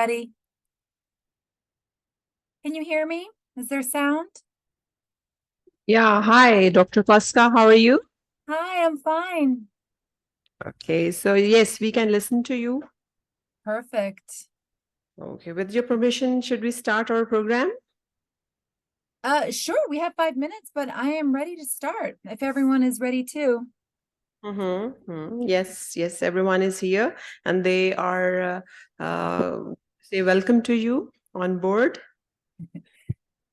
Buddy, can you hear me? Is there sound? Yeah, hi, Dr. Koska. How are you? Hi, I'm fine. Okay, so yes, we can listen to you. Perfect. Okay, with your permission, should we start our program? Sure, we have 5 minutes, but I am ready to start if everyone is ready too. Yes, yes, everyone is here and they are say welcome to you on board.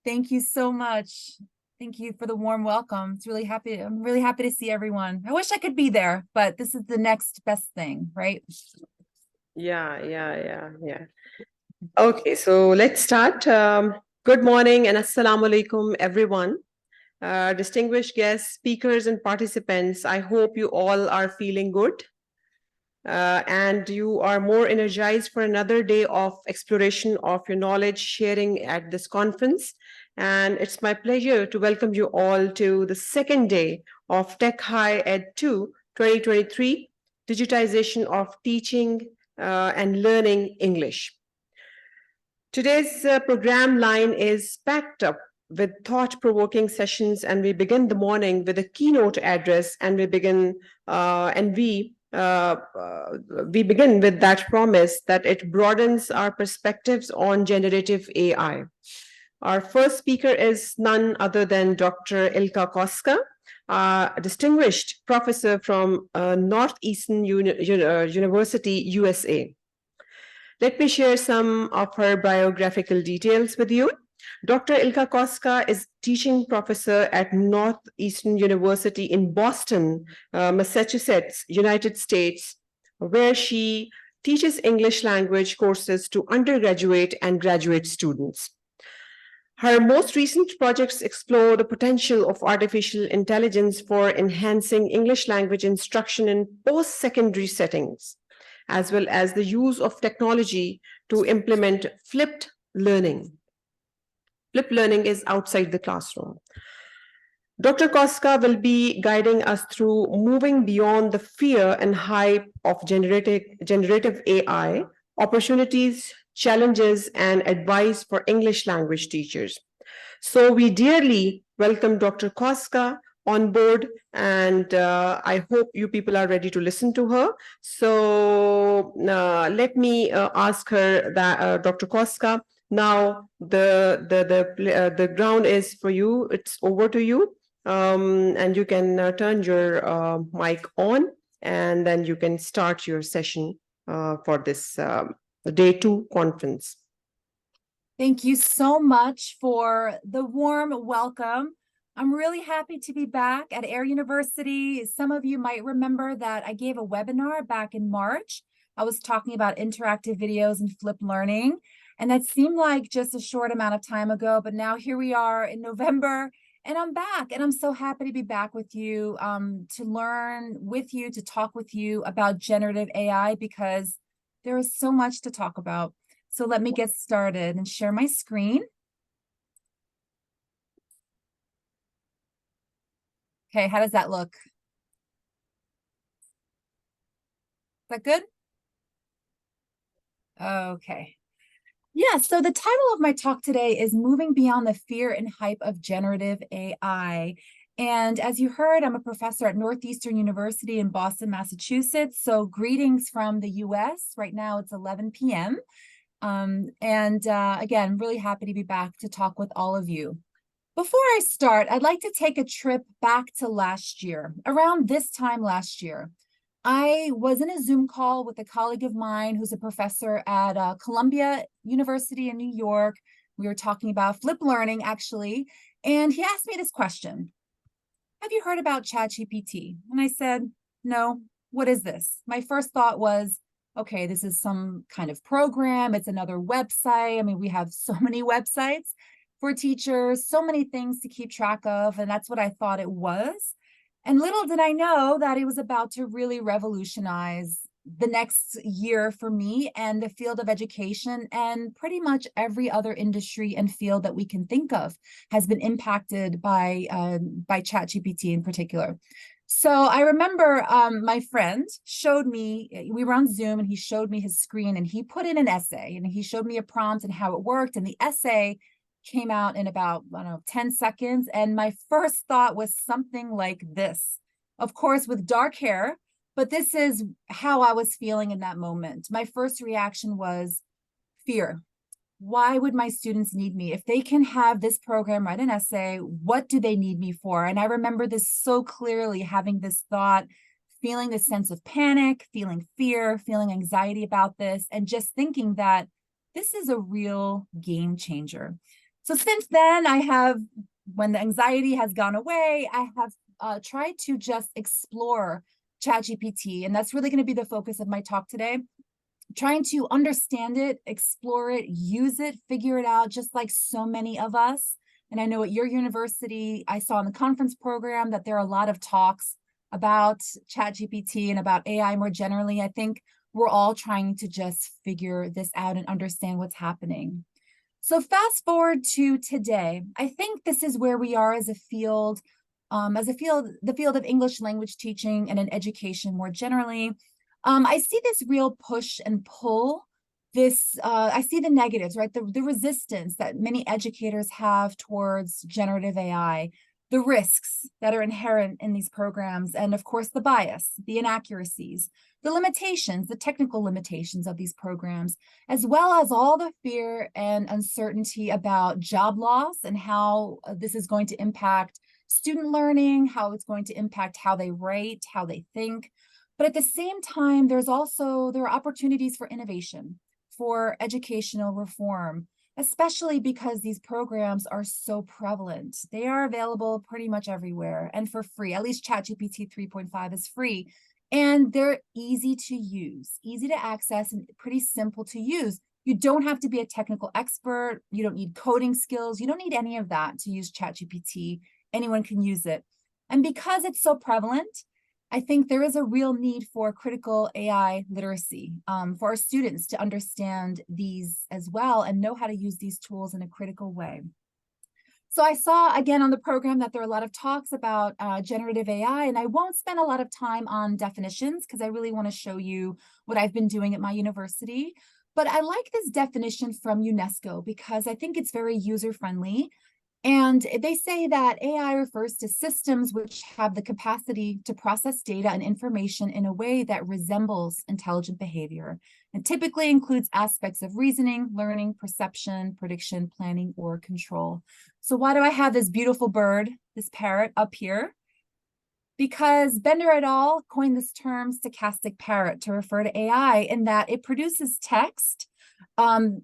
Thank you so much. Thank you for the warm welcome. I'm really happy to see everyone. I wish I could be there, but this is the next best thing, right? Yeah. Okay, so let's start. Good morning and assalamu alaikum, everyone. Distinguished guests, speakers, and participants, I hope you all are feeling good. And you are more energized for another day of exploration of your knowledge sharing at this conference. And it's my pleasure to welcome you all to the second day of Tech High Ed 2 2023, Digitization of Teaching and Learning English. Today's program line is packed up with thought provoking sessions, and we begin the morning with a keynote address, and we begin with that promise that it broadens our perspectives on generative AI. Our first speaker is none other than Dr. Ilka Koska, a distinguished professor from Northeastern University, USA. Let me share some of her biographical details with you. Dr. Ilka Koska is teaching professor at Northeastern University in Boston, Massachusetts, United States, where she teaches English language courses to undergraduate and graduate students. Her most recent projects explore the potential of artificial intelligence for enhancing English language instruction in post-secondary settings, as well as the use of technology to implement flipped learning. Flipped learning is outside the classroom. Dr. Koska will be guiding us through moving beyond the fear and hype of generative AI, opportunities, challenges, and advice for English language teachers. So we dearly welcome Dr. Koska on board, and I hope you people are ready to listen to her. So let me ask her that, Dr. Koska. Now the ground is for you. It's over to you, and you can turn your mic on, and then you can start your session for this day 2 conference. Thank you so much for the warm welcome. I'm really happy to be back at Air University. Some of you might remember that I gave a webinar back in March. I was talking about interactive videos and flipped learning, and that seemed like just a short amount of time ago, but now here we are in November, and I'm back, and I'm so happy to be back with you, to learn with you, to talk with you about generative AI, because there is so much to talk about. So let me get started and share my screen. Okay, how does that look? Is that good? Okay. Yeah, so the title of my talk today is Moving Beyond the Fear and Hype of Generative AI. And as you heard, I'm a professor at Northeastern University in Boston, Massachusetts. So greetings from the US. Right now it's 11 p.m. Again, really happy to be back to talk with all of you. Before I start, I'd like to take a trip back to last year. Around this time last year, I was in a Zoom call with a colleague of mine who's a professor at Columbia University in New York. We were talking about flipped learning, actually, and he asked me this question: have you heard about ChatGPT? And I said, no, what is this? My first thought was, okay, this is some kind of program. It's another website. I mean, we have so many websites for teachers, so many things to keep track of. And that's what I thought it was. And little did I know that it was about to really revolutionize the next year for me and the field of education, and pretty much every other industry and field that we can think of has been impacted by ChatGPT in particular. So I remember my friend showed me, we were on Zoom and he showed me his screen and he put in an essay and he showed me a prompt and how it worked. And the essay came out in about, I don't know, 10 seconds. And my first thought was something like this, of course, with dark hair, but this is how I was feeling in that moment. My first reaction was fear. Why would my students need me? If they can have this program write an essay, what do they need me for? And I remember this so clearly, having this thought, feeling this sense of panic, feeling fear, feeling anxiety about this, and just thinking that this is a real game changer. So since then, when the anxiety has gone away, I have tried to just explore ChatGPT, and that's really going to be the focus of my talk today. Trying to understand it, explore it, use it, figure it out, just like so many of us. And I know at your university, I saw in the conference program that there are a lot of talks about ChatGPT and about AI more generally. I think we're all trying to just figure this out and understand what's happening. So fast forward to today, I think this is where we are as a field, the field of English language teaching and in education more generally. I see this real push and pull. I see the negatives, right? The resistance that many educators have towards generative AI, the risks that are inherent in these programs, and of course, the bias, the inaccuracies, the limitations, the technical limitations of these programs, as well as all the fear and uncertainty about job loss and how this is going to impact student learning, how it's going to impact how they write, how they think. But at the same time, there are opportunities for innovation, for educational reform, especially because these programs are so prevalent. They are available pretty much everywhere and for free. At least ChatGPT 3.5 is free. And they're easy to use, easy to access, and pretty simple to use. You don't have to be a technical expert. You don't need coding skills. You don't need any of that to use ChatGPT. Anyone can use it. And because it's so prevalent, I think there is a real need for critical AI literacy for our students to understand these as well and know how to use these tools in a critical way. So I saw again on the program that there are a lot of talks about generative AI, and I won't spend a lot of time on definitions because I really want to show you what I've been doing at my university. But I like this definition from UNESCO because I think it's very user-friendly. And they say that AI refers to systems which have the capacity to process data and information in a way that resembles intelligent behavior, and typically includes aspects of reasoning, learning, perception, prediction, planning, or control. So why do I have this beautiful bird, this parrot up here? Because Bender et al. Coined this term stochastic parrot to refer to AI in that it produces text.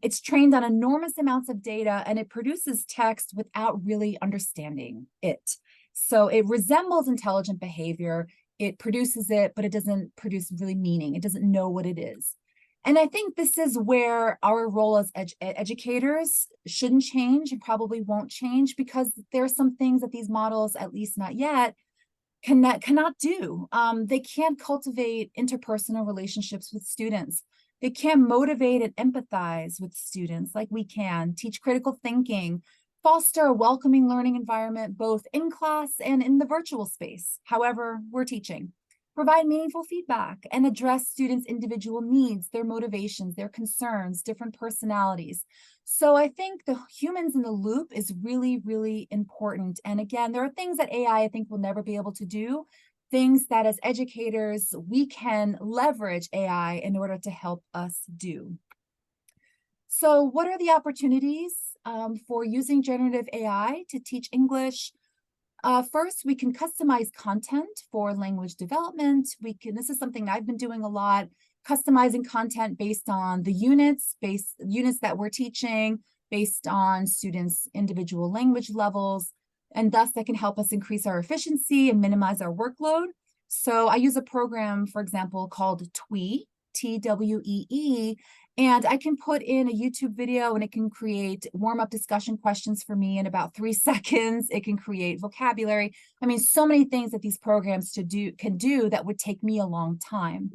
It's trained on enormous amounts of data and it produces text without really understanding it. So it resembles intelligent behavior. It produces it, but it doesn't produce really meaning. It doesn't know what it is. And I think this is where our role as educators shouldn't change and probably won't change, because there are some things that these models, at least not yet, cannot do. They can't cultivate interpersonal relationships with students. They can motivate and empathize with students like we can, teach critical thinking, foster a welcoming learning environment, both in class and in the virtual space, however we're teaching, provide meaningful feedback, and address students' individual needs, their motivations, their concerns, different personalities. So I think the humans in the loop is really, really important. And again, there are things that AI, I think, will never be able to do, things that as educators, we can leverage AI in order to help us do. So what are the opportunities for using generative AI to teach English? First, we can customize content for language development. This is something I've been doing a lot, customizing content based on the units that we're teaching, based on students' individual language levels. And thus that can help us increase our efficiency and minimize our workload. So I use a program, for example, called TWEE, TWEE, and I can put in a YouTube video and it can create warm-up discussion questions for me in about 3 seconds. It can create vocabulary. I mean, so many things that these programs can do that would take me a long time.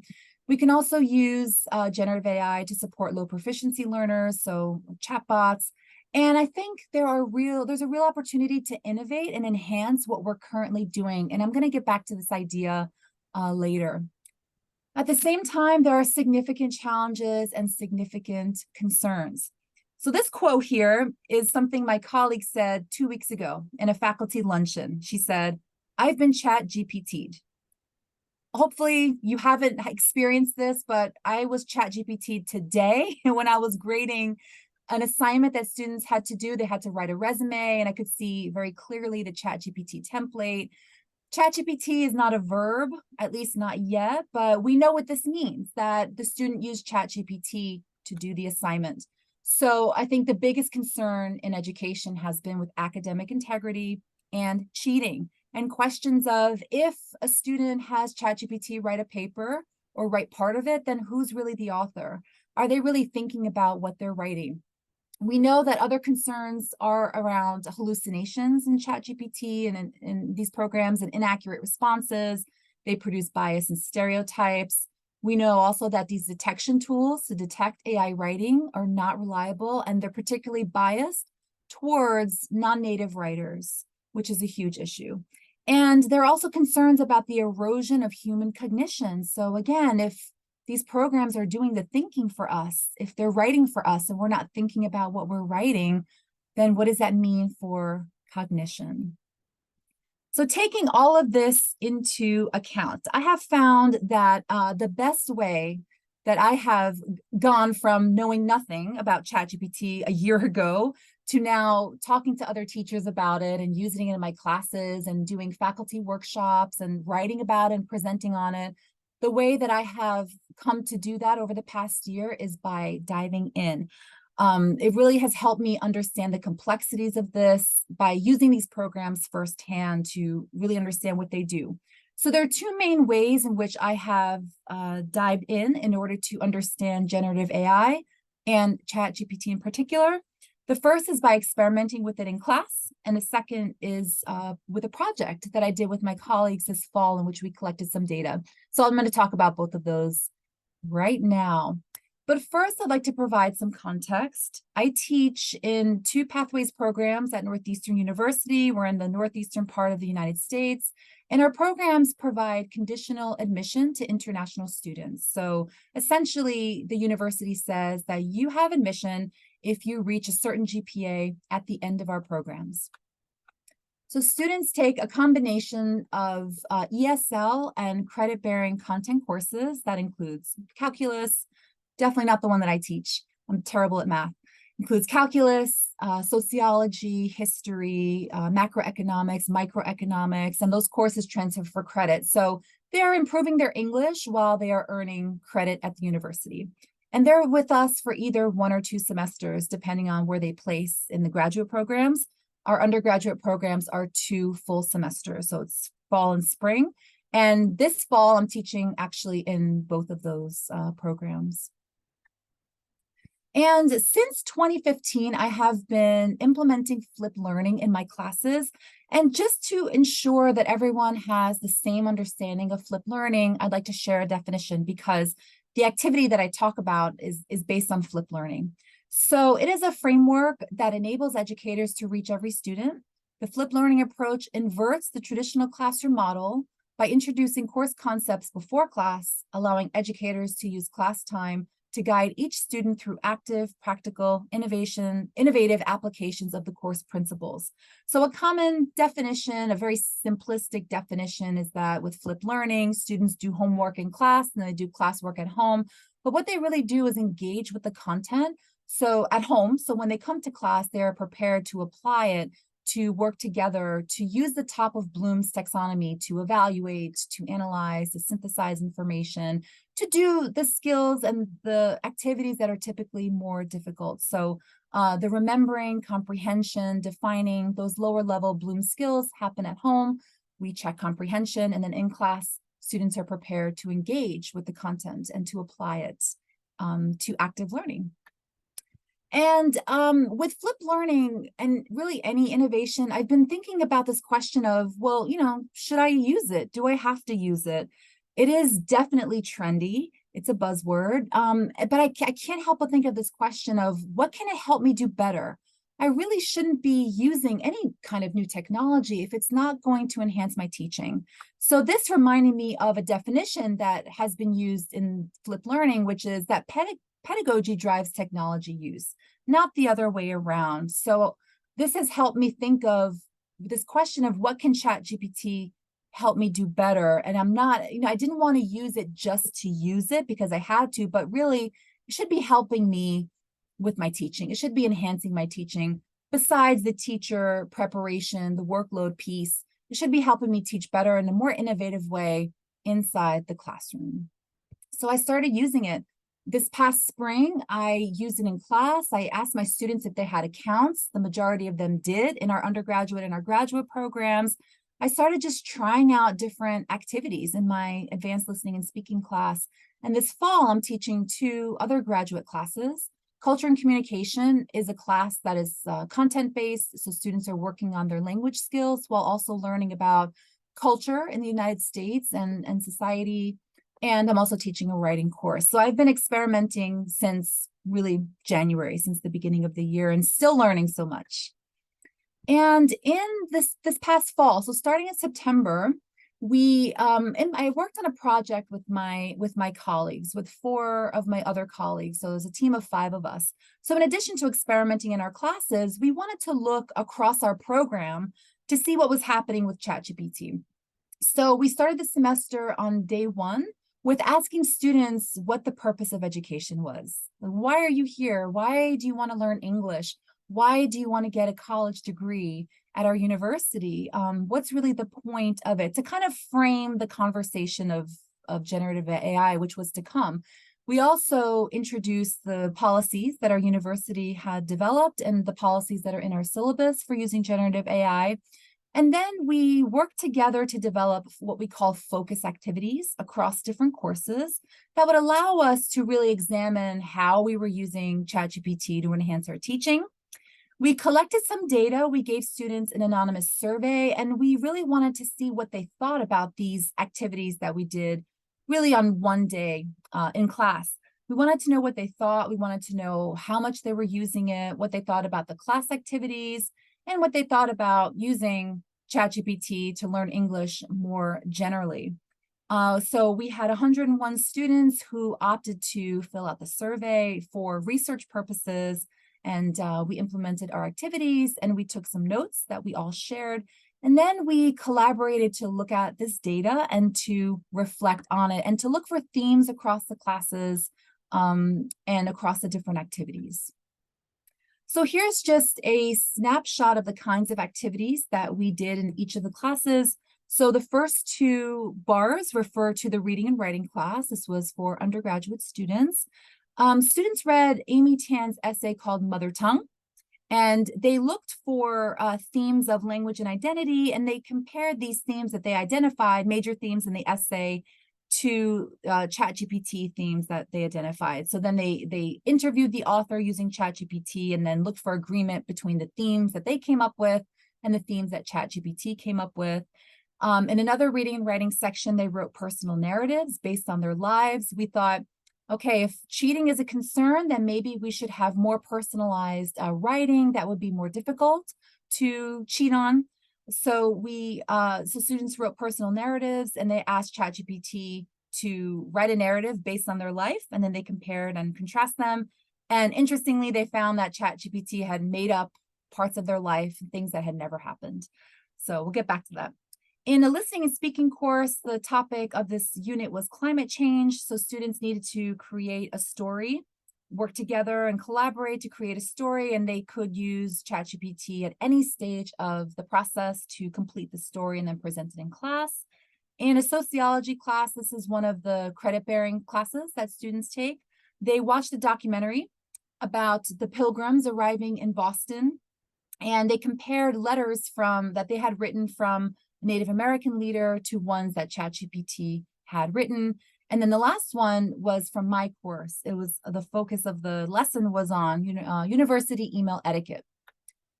We can also use generative AI to support low proficiency learners, so chatbots. And I think there's a real opportunity to innovate and enhance what we're currently doing. And I'm going to get back to this idea later. At the same time, there are significant challenges and significant concerns. So this quote here is something my colleague said 2 weeks ago in a faculty luncheon. She said, "I've been chat GPT'd." Hopefully you haven't experienced this, but I was chat GPT today when I was grading an assignment that students had to do. They had to write a resume, and I could see very clearly the chat GPT template. ChatGPT is not a verb, at least not yet, but we know what this means, that the student used ChatGPT to do the assignment. So I think the biggest concern in education has been with academic integrity and cheating, and questions of, if a student has ChatGPT write a paper or write part of it, then who's really the author? Are they really thinking about what they're writing? We know that other concerns are around hallucinations in ChatGPT and in these programs, and inaccurate responses. They produce bias and stereotypes. We know also that these detection tools to detect AI writing are not reliable, and they're particularly biased towards non-native writers, which is a huge issue. And there are also concerns about the erosion of human cognition. So again, if these programs are doing the thinking for us, if they're writing for us and we're not thinking about what we're writing, then what does that mean for cognition? So taking all of this into account, I have found that the best way that I have gone from knowing nothing about ChatGPT a year ago to now talking to other teachers about it and using it in my classes and doing faculty workshops and writing about it and presenting on it, the way that I have come to do that over the past year is by diving in. It really has helped me understand the complexities of this by using these programs firsthand to really understand what they do. So there are two main ways in which I have dived in order to understand generative AI and ChatGPT in particular. The first is by experimenting with it in class, and the second is with a project that I did with my colleagues this fall in which we collected some data. So I'm going to talk about both of those right now. But first, I'd like to provide some context. I teach in 2 pathways programs at Northeastern University. We're in the northeastern part of the United States, and our programs provide conditional admission to international students. So essentially, the university says that you have admission if you reach a certain GPA at the end of our programs. So students take a combination of ESL and credit-bearing content courses. That includes calculus, definitely not the one that I teach. I'm terrible at math. Includes calculus, sociology, history, macroeconomics, microeconomics, and those courses transfer for credit. So they're improving their English while they are earning credit at the university. And they're with us for either 1 or 2 semesters, depending on where they place in the graduate programs. Our undergraduate programs are 2 full semesters, so it's fall and spring. And this fall, I'm teaching actually in both of those programs. And since 2015, I have been implementing flipped learning in my classes. And just to ensure that everyone has the same understanding of flipped learning, I'd like to share a definition, because the activity that I talk about is based on flipped learning. So it is a framework that enables educators to reach every student. The flipped learning approach inverts the traditional classroom model by introducing course concepts before class, allowing educators to use class time to guide each student through active, practical, innovative applications of the course principles. So a common definition, a very simplistic definition, is that with flipped learning, students do homework in class and they do classwork at home. But what they really do is engage with the content so at home. So when they come to class, they are prepared to apply it, to work together, to use the top of Bloom's taxonomy to evaluate, to analyze, to synthesize information, to do the skills and the activities that are typically more difficult. So the remembering, comprehension, defining, those lower level Bloom skills happen at home. We check comprehension, and then in class, students are prepared to engage with the content and to apply it to active learning. And with flipped learning and really any innovation, I've been thinking about this question of, well, should I use it? Do I have to use it? It is definitely trendy. It's a buzzword. But I can't help but think of this question of, what can it help me do better? I really shouldn't be using any kind of new technology if it's not going to enhance my teaching. So this reminded me of a definition that has been used in flipped learning, which is that pedagogy drives technology use, not the other way around. So this has helped me think of this question of what can ChatGPT help me do better? And I'm not, I didn't want to use it just to use it because I had to, but really it should be helping me with my teaching. It should be enhancing my teaching. Besides the teacher preparation, the workload piece, it should be helping me teach better in a more innovative way inside the classroom. So I started using it. This past spring, I used it in class. I asked my students if they had accounts. The majority of them did in our undergraduate and our graduate programs. I started just trying out different activities in my advanced listening and speaking class. And this fall, I'm teaching 2 other graduate classes. Culture and communication is a class that is content-based, so students are working on their language skills while also learning about culture in the United States and society. And I'm also teaching a writing course. So I've been experimenting since really January, since the beginning of the year, and still learning so much. And in this past fall, so starting in September, and I worked on a project with my colleagues, with 4 of my other colleagues. So there's a team of 5 of us. So in addition to experimenting in our classes, we wanted to look across our program to see what was happening with ChatGPT. So we started the semester on day 1 with asking students what the purpose of education was. Why are you here? Why do you want to learn English? Why do you want to get a college degree at our university? What's really the point of it? To kind of frame the conversation of generative AI, which was to come. We also introduced the policies that our university had developed and the policies that are in our syllabus for using generative AI. And then we worked together to develop what we call focus activities across different courses that would allow us to really examine how we were using ChatGPT to enhance our teaching. We collected some data. We gave students an anonymous survey, and we really wanted to see what they thought about these activities that we did really on one day in class. We wanted to know what they thought. We wanted to know how much they were using it, what they thought about the class activities, and what they thought about using ChatGPT to learn English more generally. So we had 101 students who opted to fill out the survey for research purposes. And we implemented our activities and we took some notes that we all shared. And then we collaborated to look at this data and to reflect on it and to look for themes across the classes and across the different activities. So here's just a snapshot of the kinds of activities that we did in each of the classes. So the first 2 bars refer to the reading and writing class. This was for undergraduate students. Students read Amy Tan's essay called Mother Tongue, and they looked for themes of language and identity, and they compared these themes that they identified, major themes in the essay, to ChatGPT themes that they identified. So then they interviewed the author using ChatGPT and then looked for agreement between the themes that they came up with and the themes that ChatGPT came up with. In another reading and writing section, they wrote personal narratives based on their lives. We thought, okay, if cheating is a concern, then maybe we should have more personalized writing that would be more difficult to cheat on. So so students wrote personal narratives and they asked ChatGPT to write a narrative based on their life, and then they compared and contrast them. And interestingly, they found that ChatGPT had made up parts of their life, things that had never happened. So we'll get back to that. In a listening and speaking course, the topic of this unit was climate change. So students needed to create a story, work together and collaborate to create a story, and they could use ChatGPT at any stage of the process to complete the story and then present it in class. In a sociology class, this is one of the credit-bearing classes that students take. They watched a documentary about the Pilgrims arriving in Boston, and they compared letters that they had written from Native American leader to ones that ChatGPT had written. And then the last one was from my course. It was the focus of the lesson was on university email etiquette.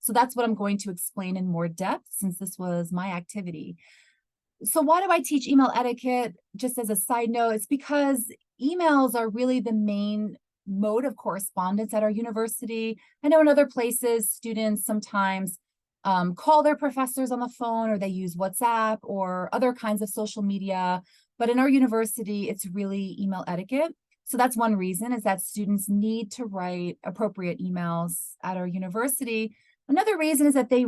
So that's what I'm going to explain in more depth since this was my activity. So why do I teach email etiquette? Just as a side note, it's because emails are really the main mode of correspondence at our university. I know in other places, students sometimes call their professors on the phone, or they use WhatsApp or other kinds of social media. But in our university, it's really email etiquette. So that's one reason, is that students need to write appropriate emails at our university. Another reason is that they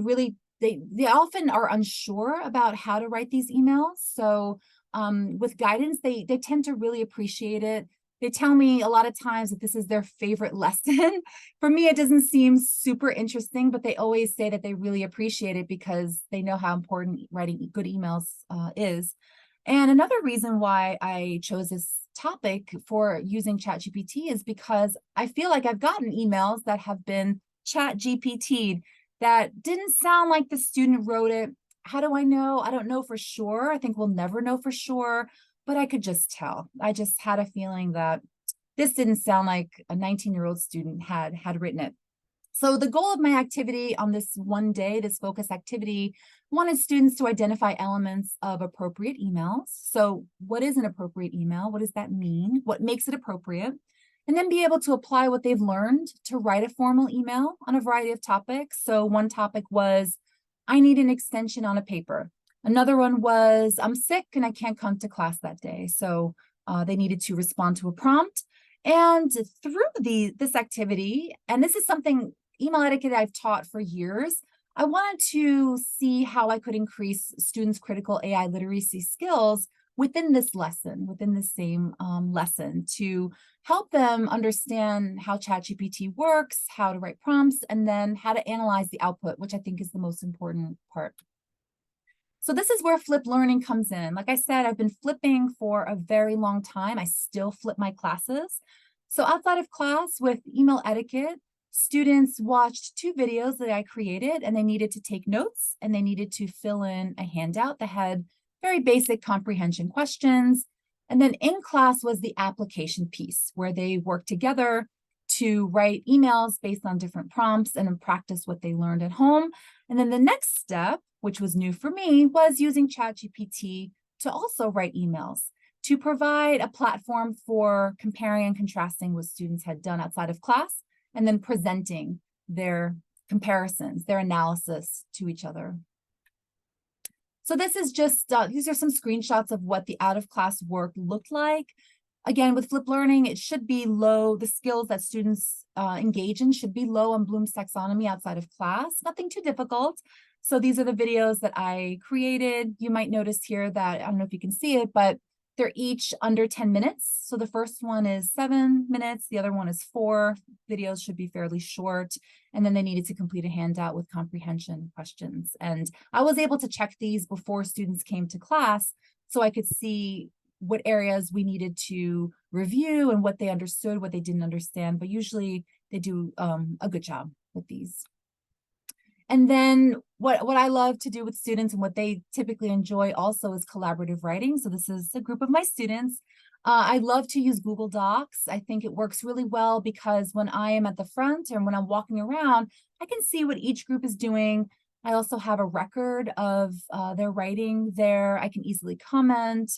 often are unsure about how to write these emails. So with guidance, they tend to really appreciate it. They tell me a lot of times that this is their favorite lesson. For me, it doesn't seem super interesting, but they always say that they really appreciate it because they know how important writing good emails is. And another reason why I chose this topic for using ChatGPT is because I feel like I've gotten emails that have been ChatGPT'd that didn't sound like the student wrote it. How do I know? I don't know for sure. I think we'll never know for sure, but I could just tell. I just had a feeling that this didn't sound like a 19-year-old student had written it. So the goal of my activity on this one day, this focus activity, wanted students to identify elements of appropriate emails. So what is an appropriate email? What does that mean? What makes it appropriate? And then be able to apply what they've learned to write a formal email on a variety of topics. So one topic was, I need an extension on a paper. Another one was, I'm sick and I can't come to class that day. So they needed to respond to a prompt. And through this activity, and this is something, email etiquette I've taught for years, I wanted to see how I could increase students' critical AI literacy skills within this lesson, within the same lesson, to help them understand how ChatGPT works, how to write prompts, and then how to analyze the output, which I think is the most important part. So this is where flip learning comes in. Like I said, I've been flipping for a very long time. I still flip my classes. So outside of class with email etiquette, students watched 2 videos that I created, and they needed to take notes, and they needed to fill in a handout that had very basic comprehension questions. And then in class was the application piece, where they worked together to write emails based on different prompts and then practice what they learned at home. And then the next step, which was new for me, was using ChatGPT to also write emails, to provide a platform for comparing and contrasting what students had done outside of class, and then presenting their comparisons, their analysis to each other. So this is just, these are some screenshots of what the out-of-class work looked like. Again, with flip learning, it should be low. The skills that students engage in should be low on Bloom's taxonomy outside of class, nothing too difficult. So these are the videos that I created. You might notice here that, I don't know if you can see it, but they're each under 10 minutes. So the first one is 7 minutes. The other one is 4. Videos should be fairly short. And then they needed to complete a handout with comprehension questions. And I was able to check these before students came to class, so I could see what areas we needed to review and what they understood, what they didn't understand. But usually they do a good job with these. And then what I love to do with students and what they typically enjoy also is collaborative writing. So this is a group of my students. I love to use Google Docs. I think it works really well because when I am at the front and when I'm walking around, I can see what each group is doing. I also have a record of their writing there. I can easily comment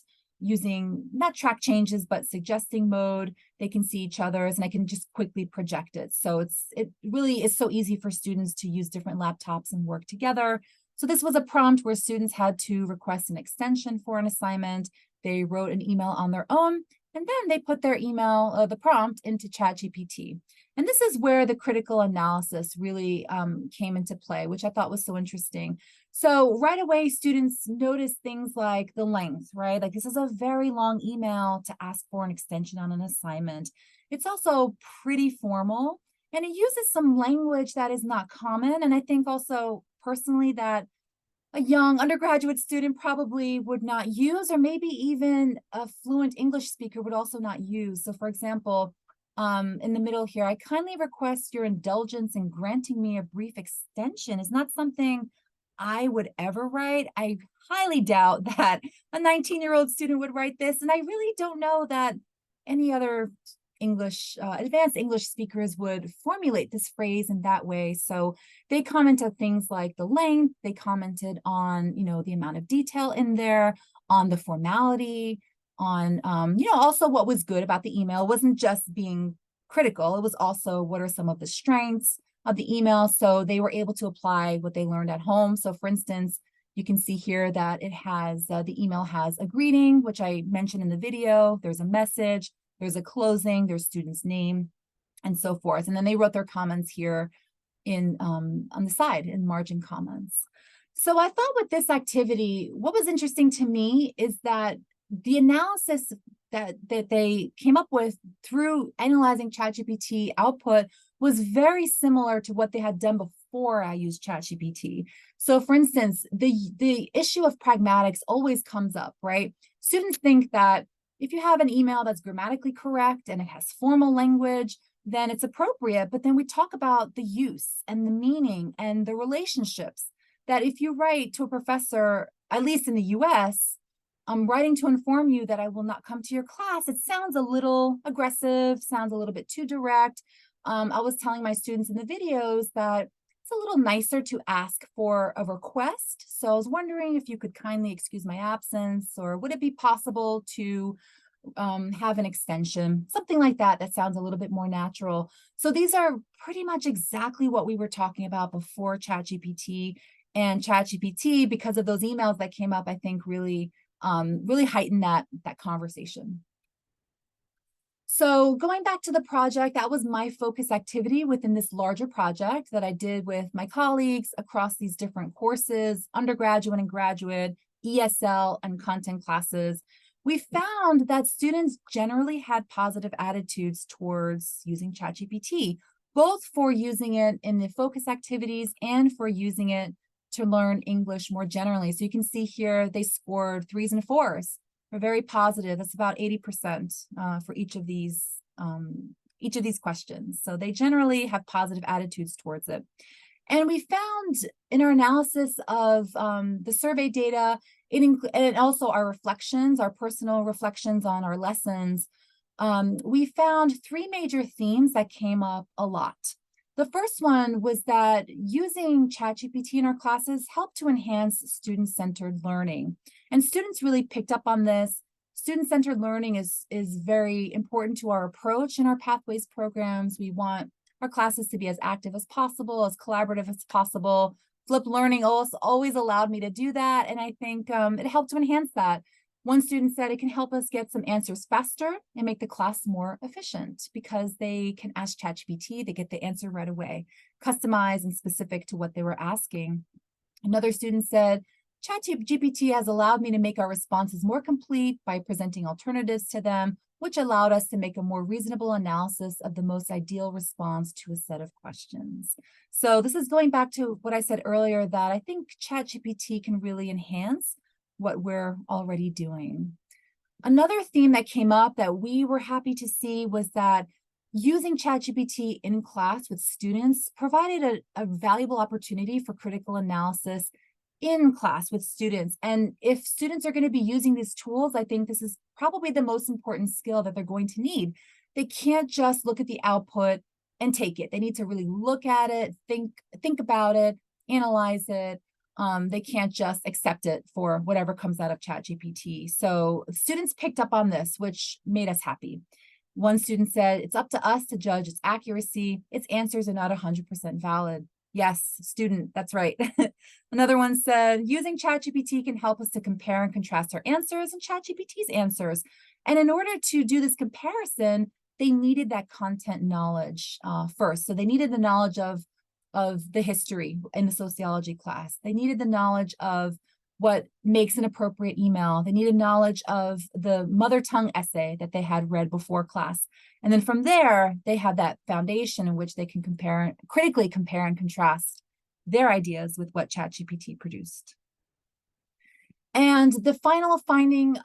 using not track changes, but suggesting mode. They can see each other's, and I can just quickly project it. So it really is so easy for students to use different laptops and work together. So this was a prompt where students had to request an extension for an assignment. They wrote an email on their own, and then they put their email, the prompt, into ChatGPT. And this is where the critical analysis really came into play, which I thought was so interesting. So right away, students notice things like the length, right? Like this is a very long email to ask for an extension on an assignment. It's also pretty formal, and it uses some language that is not common. And I think also personally that a young undergraduate student probably would not use, or maybe even a fluent English speaker would also not use. So for example, in the middle here, I kindly request your indulgence in granting me a brief extension is not something I would ever write. I highly doubt that a 19-year-old student would write this. And I really don't know that any other advanced English speakers would formulate this phrase in that way. So they commented things like the length, they commented on, the amount of detail in there, on the formality, on, also what was good about the email. It wasn't just being critical. It was also what are some of the strengths of the email. So they were able to apply what they learned at home. So for instance, you can see here that it has, the email has a greeting, which I mentioned in the video. There's a message, there's a closing, there's student's name, and so forth. And then they wrote their comments here in on the side in margin comments. So I thought with this activity, what was interesting to me is that the analysis that they came up with through analyzing ChatGPT output was very similar to what they had done before I used ChatGPT. So for instance, the issue of pragmatics always comes up, right? Students think that if you have an email that's grammatically correct and it has formal language, then it's appropriate. But then we talk about the use and the meaning and the relationships that if you write to a professor, at least in the US, I'm writing to inform you that I will not come to your class. It sounds a little aggressive, sounds a little bit too direct. I was telling my students in the videos that it's a little nicer to ask for a request. So I was wondering if you could kindly excuse my absence, or would it be possible to have an extension, something like that, that sounds a little bit more natural. So these are pretty much exactly what we were talking about before ChatGPT. And ChatGPT, because of those emails that came up, I think really heightened that conversation. So going back to the project, that was my focus activity within this larger project that I did with my colleagues across these different courses, undergraduate and graduate, ESL, and content classes. We found that students generally had positive attitudes towards using ChatGPT, both for using it in the focus activities and for using it to learn English more generally. So you can see here they scored 3s and 4s. They're very positive. That's about 80% for each of these questions. So they generally have positive attitudes towards it. And we found in our analysis of the survey data, and also our reflections, our personal reflections on our lessons, we found 3 major themes that came up a lot. The first one was that using ChatGPT in our classes helped to enhance student-centered learning. And students really picked up on this. Student-centered learning is very important to our approach in our Pathways programs. We want our classes to be as active as possible, as collaborative as possible. Flipped learning always allowed me to do that, and I think it helped to enhance that. One student said it can help us get some answers faster and make the class more efficient because they can ask ChatGPT, they get the answer right away, customized and specific to what they were asking. Another student said, ChatGPT has allowed me to make our responses more complete by presenting alternatives to them, which allowed us to make a more reasonable analysis of the most ideal response to a set of questions. So this is going back to what I said earlier, that I think ChatGPT can really enhance what we're already doing. Another theme that came up that we were happy to see was that using ChatGPT in class with students provided a valuable opportunity for critical analysis in class with students. And if students are going to be using these tools, I think this is probably the most important skill that they're going to need. They can't just look at the output and take it. They need to really look at it, think about it, analyze it. They can't just accept it for whatever comes out of ChatGPT. So students picked up on this, which made us happy. One student said, it's up to us to judge its accuracy. Its answers are not 100% valid. Yes, student, that's right. Another one said, using ChatGPT can help us to compare and contrast our answers and ChatGPT's answers. And in order to do this comparison, they needed that content knowledge first. So they needed the knowledge of the history in the sociology class. They needed the knowledge of what makes an appropriate email. They needed knowledge of the mother tongue essay that they had read before class. And then from there, they have that foundation in which they can critically compare and contrast their ideas with what ChatGPT produced. And the final finding,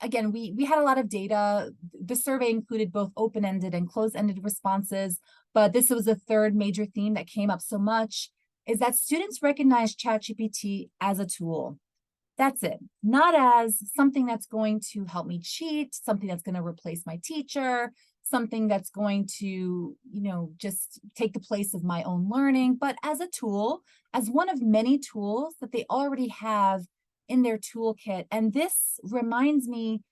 again, we had a lot of data. The survey included both open-ended and closed-ended responses, but this was the third major theme that came up so much, is that students recognize ChatGPT as a tool. That's it, not as something that's going to help me cheat, something that's going to replace my teacher, something that's going to, just take the place of my own learning, but as a tool, as one of many tools that they already have in their toolkit. And this reminds me,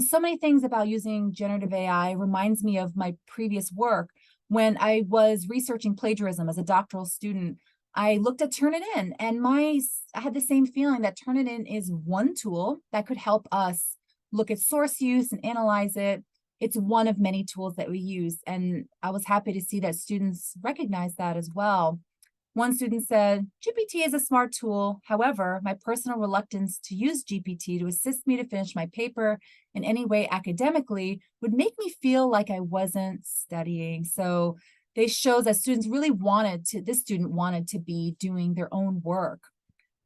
so many things about using generative AI reminds me of my previous work, When I was researching plagiarism as a doctoral student, I looked at Turnitin, and I had the same feeling that Turnitin is one tool that could help us look at source use and analyze it. It's one of many tools that we use, and I was happy to see that students recognize that as well. One student said, GPT is a smart tool. However, my personal reluctance to use GPT to assist me to finish my paper in any way academically would make me feel like I wasn't studying. So they shows that students really this student wanted to be doing their own work.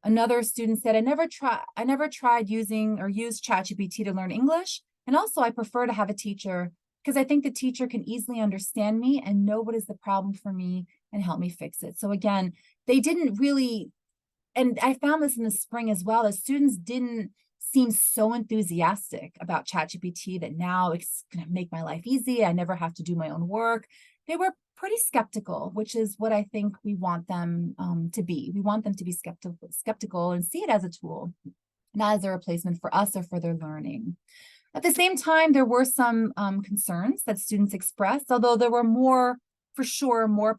Another student said, I never tried using or used ChatGPT to learn English. And also I prefer to have a teacher because I think the teacher can easily understand me and know what is the problem for me and help me fix it. So again, they didn't really, and I found this in the spring as well, that students didn't seem so enthusiastic about ChatGPT that now it's going to make my life easy. I never have to do my own work. They were pretty skeptical, which is what I think we want them to be. We want them to be skeptical and see it as a tool, not as a replacement for us or for their learning. At the same time, there were some concerns that students expressed, although there were more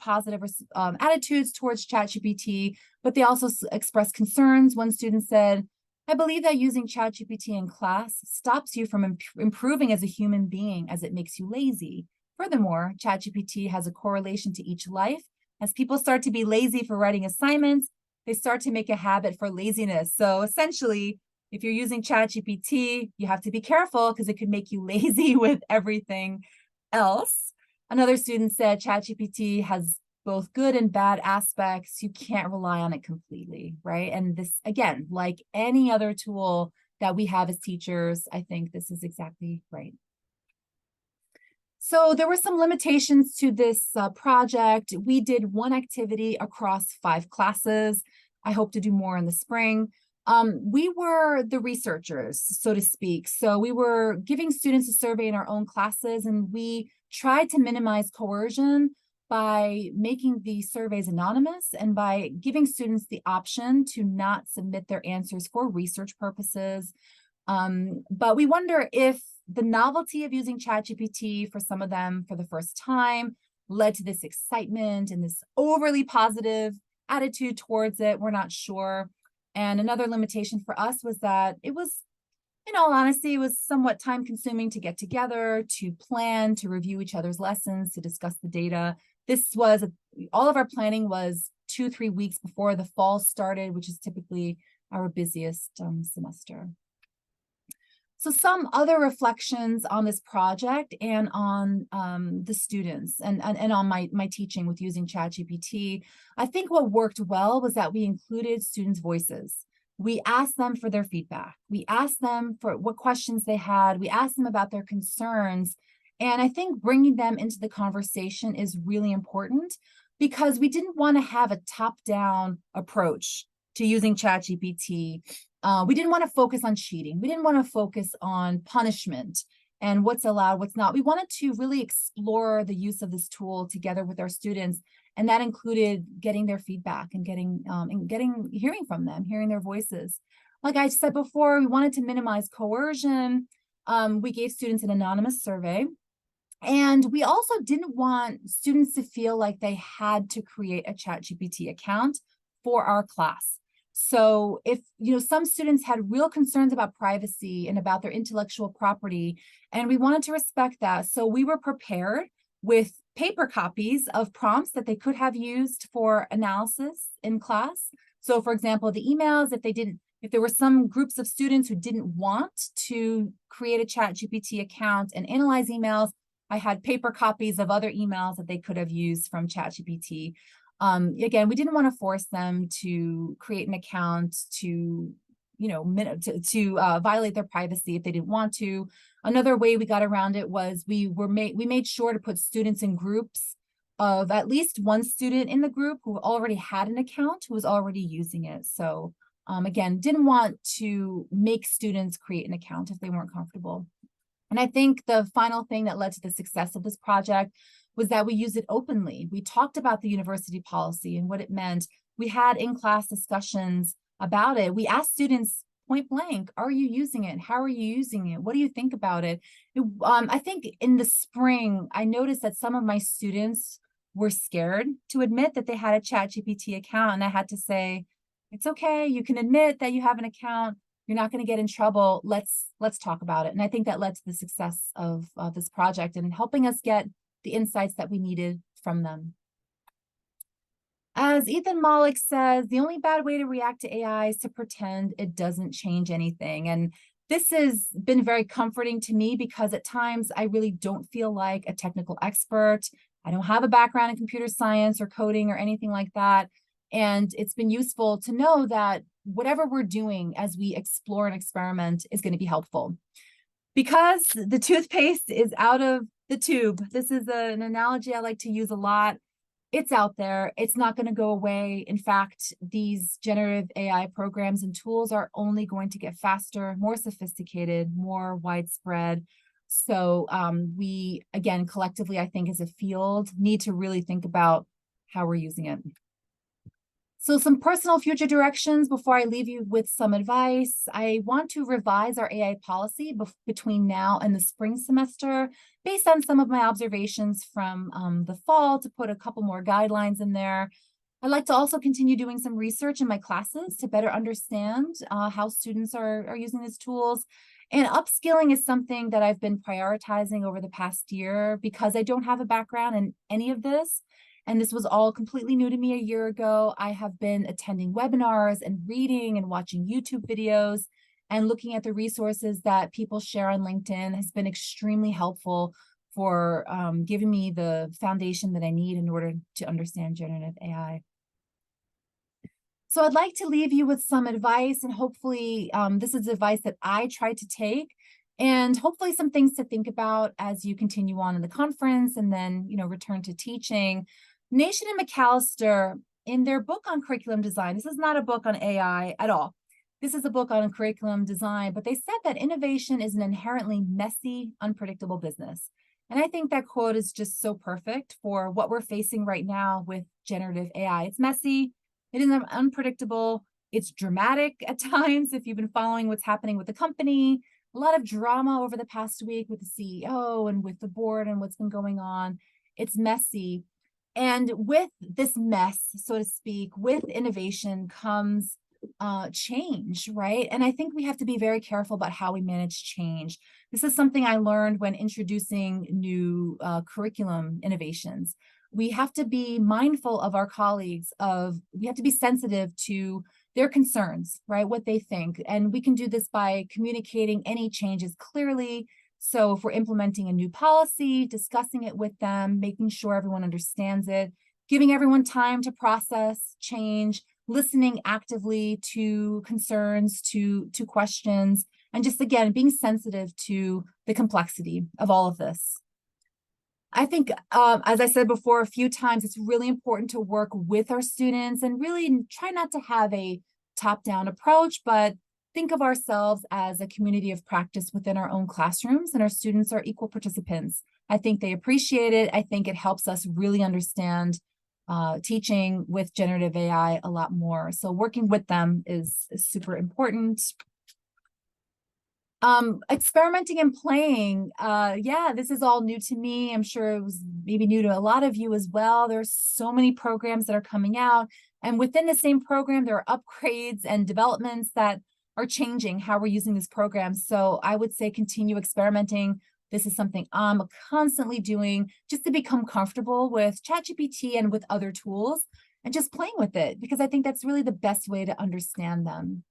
positive attitudes towards ChatGPT, but they also expressed concerns. One student said, I believe that using ChatGPT in class stops you from improving as a human being as it makes you lazy. Furthermore, ChatGPT has a correlation to each life. As people start to be lazy for writing assignments, they start to make a habit for laziness. So essentially, if you're using ChatGPT, you have to be careful because it could make you lazy with everything else. Another student said ChatGPT has both good and bad aspects. You can't rely on it completely, right? And this, again, like any other tool that we have as teachers, I think this is exactly right. So there were some limitations to this project. We did one activity across 5 classes. I hope to do more in the spring. We were the researchers, so to speak. So we were giving students a survey in our own classes, and we tried to minimize coercion by making the surveys anonymous and by giving students the option to not submit their answers for research purposes. But we wonder if the novelty of using ChatGPT for some of them for the first time led to this excitement and this overly positive attitude towards it. We're not sure. And another limitation for us was that it was, in all honesty, it was somewhat time consuming to get together, to plan, to review each other's lessons, to discuss the data. All of our planning was 2-3 weeks before the fall started, which is typically our busiest semester. So some other reflections on this project and on the students and on my teaching with using ChatGPT. I think what worked well was that we included students' voices. We asked them for their feedback. We asked them for what questions they had. We asked them about their concerns. And I think bringing them into the conversation is really important because we didn't want to have a top-down approach to using ChatGPT. We didn't want to focus on cheating. We didn't want to focus on punishment and what's allowed, what's not. We wanted to really explore the use of this tool together with our students, and that included getting their feedback and hearing from them, hearing their voices. Like I said before, we wanted to minimize coercion. We gave students an anonymous survey, and we also didn't want students to feel like they had to create a ChatGPT account for our class. So if, some students had real concerns about privacy and about their intellectual property, and we wanted to respect that. So we were prepared with paper copies of prompts that they could have used for analysis in class. So for example, the emails, if there were some groups of students who didn't want to create a ChatGPT account and analyze emails, I had paper copies of other emails that they could have used from ChatGPT. Again, we didn't want to force them to create an account to violate their privacy if they didn't want to. Another way we got around it was we made sure to put students in groups of at least one student in the group who already had an account, who was already using it. So again, didn't want to make students create an account if they weren't comfortable. And I think the final thing that led to the success of this project was that we used it openly. We talked about the university policy and what it meant. We had in-class discussions about it. We asked students point blank, are you using it? How are you using it? What do you think about it? I think in the spring, I noticed that some of my students were scared to admit that they had a ChatGPT account. And I had to say, it's okay. You can admit that you have an account. You're not going to get in trouble. Let's talk about it. And I think that led to the success of this project and helping us get the insights that we needed from them. As Ethan Malik says, the only bad way to react to AI is to pretend it doesn't change anything. And this has been very comforting to me because at times I really don't feel like a technical expert. I don't have a background in computer science or coding or anything like that. And it's been useful to know that whatever we're doing as we explore and experiment is going to be helpful. Because the toothpaste is out of the tube, this is an analogy I like to use a lot. It's out there. It's not going to go away. In fact, these generative AI programs and tools are only going to get faster, more sophisticated, more widespread. So we, again, collectively, I think as a field, need to really think about how we're using it. So some personal future directions before I leave you with some advice. I want to revise our AI policy between now and the spring semester based on some of my observations from the fall to put a couple more guidelines in there. I'd like to also continue doing some research in my classes to better understand how students are using these tools. And upskilling is something that I've been prioritizing over the past year because I don't have a background in any of this. And this was all completely new to me a year ago. I have been attending webinars and reading and watching YouTube videos and looking at the resources that people share on LinkedIn has been extremely helpful for giving me the foundation that I need in order to understand generative AI. So I'd like to leave you with some advice, and hopefully this is advice that I tried to take, and hopefully some things to think about as you continue on in the conference and then, return to teaching. Nation and McAllister, in their book on curriculum design, this is not a book on AI at all. This is a book on curriculum design, but they said that innovation is an inherently messy, unpredictable business. And I think that quote is just so perfect for what we're facing right now with generative AI. It's messy, it is unpredictable, it's dramatic at times if you've been following what's happening with the company. A lot of drama over the past week with the CEO and with the board and what's been going on. It's messy. And with this mess, so to speak, with innovation comes change, right? And I think we have to be very careful about how we manage change. This is something I learned when introducing new curriculum innovations. We have to be mindful of our colleagues, we have to be sensitive to their concerns, right? What they think. And we can do this by communicating any changes clearly. So if we're implementing a new policy, discussing it with them, making sure everyone understands it, giving everyone time to process change, listening actively to concerns, to questions, and just, again, being sensitive to the complexity of all of this. I think, as I said before a few times, it's really important to work with our students and really try not to have a top-down approach, but think of ourselves as a community of practice within our own classrooms, and our students are equal participants. I think they appreciate it. I think it helps us really understand teaching with generative AI a lot more. So working with them is super important. Experimenting and playing. Yeah, this is all new to me. I'm sure it was maybe new to a lot of you as well. There's so many programs that are coming out, and within the same program, there are upgrades and developments that are changing how we're using these programs. So I would say continue experimenting. This is something I'm constantly doing just to become comfortable with ChatGPT and with other tools and just playing with it, because I think that's really the best way to understand them.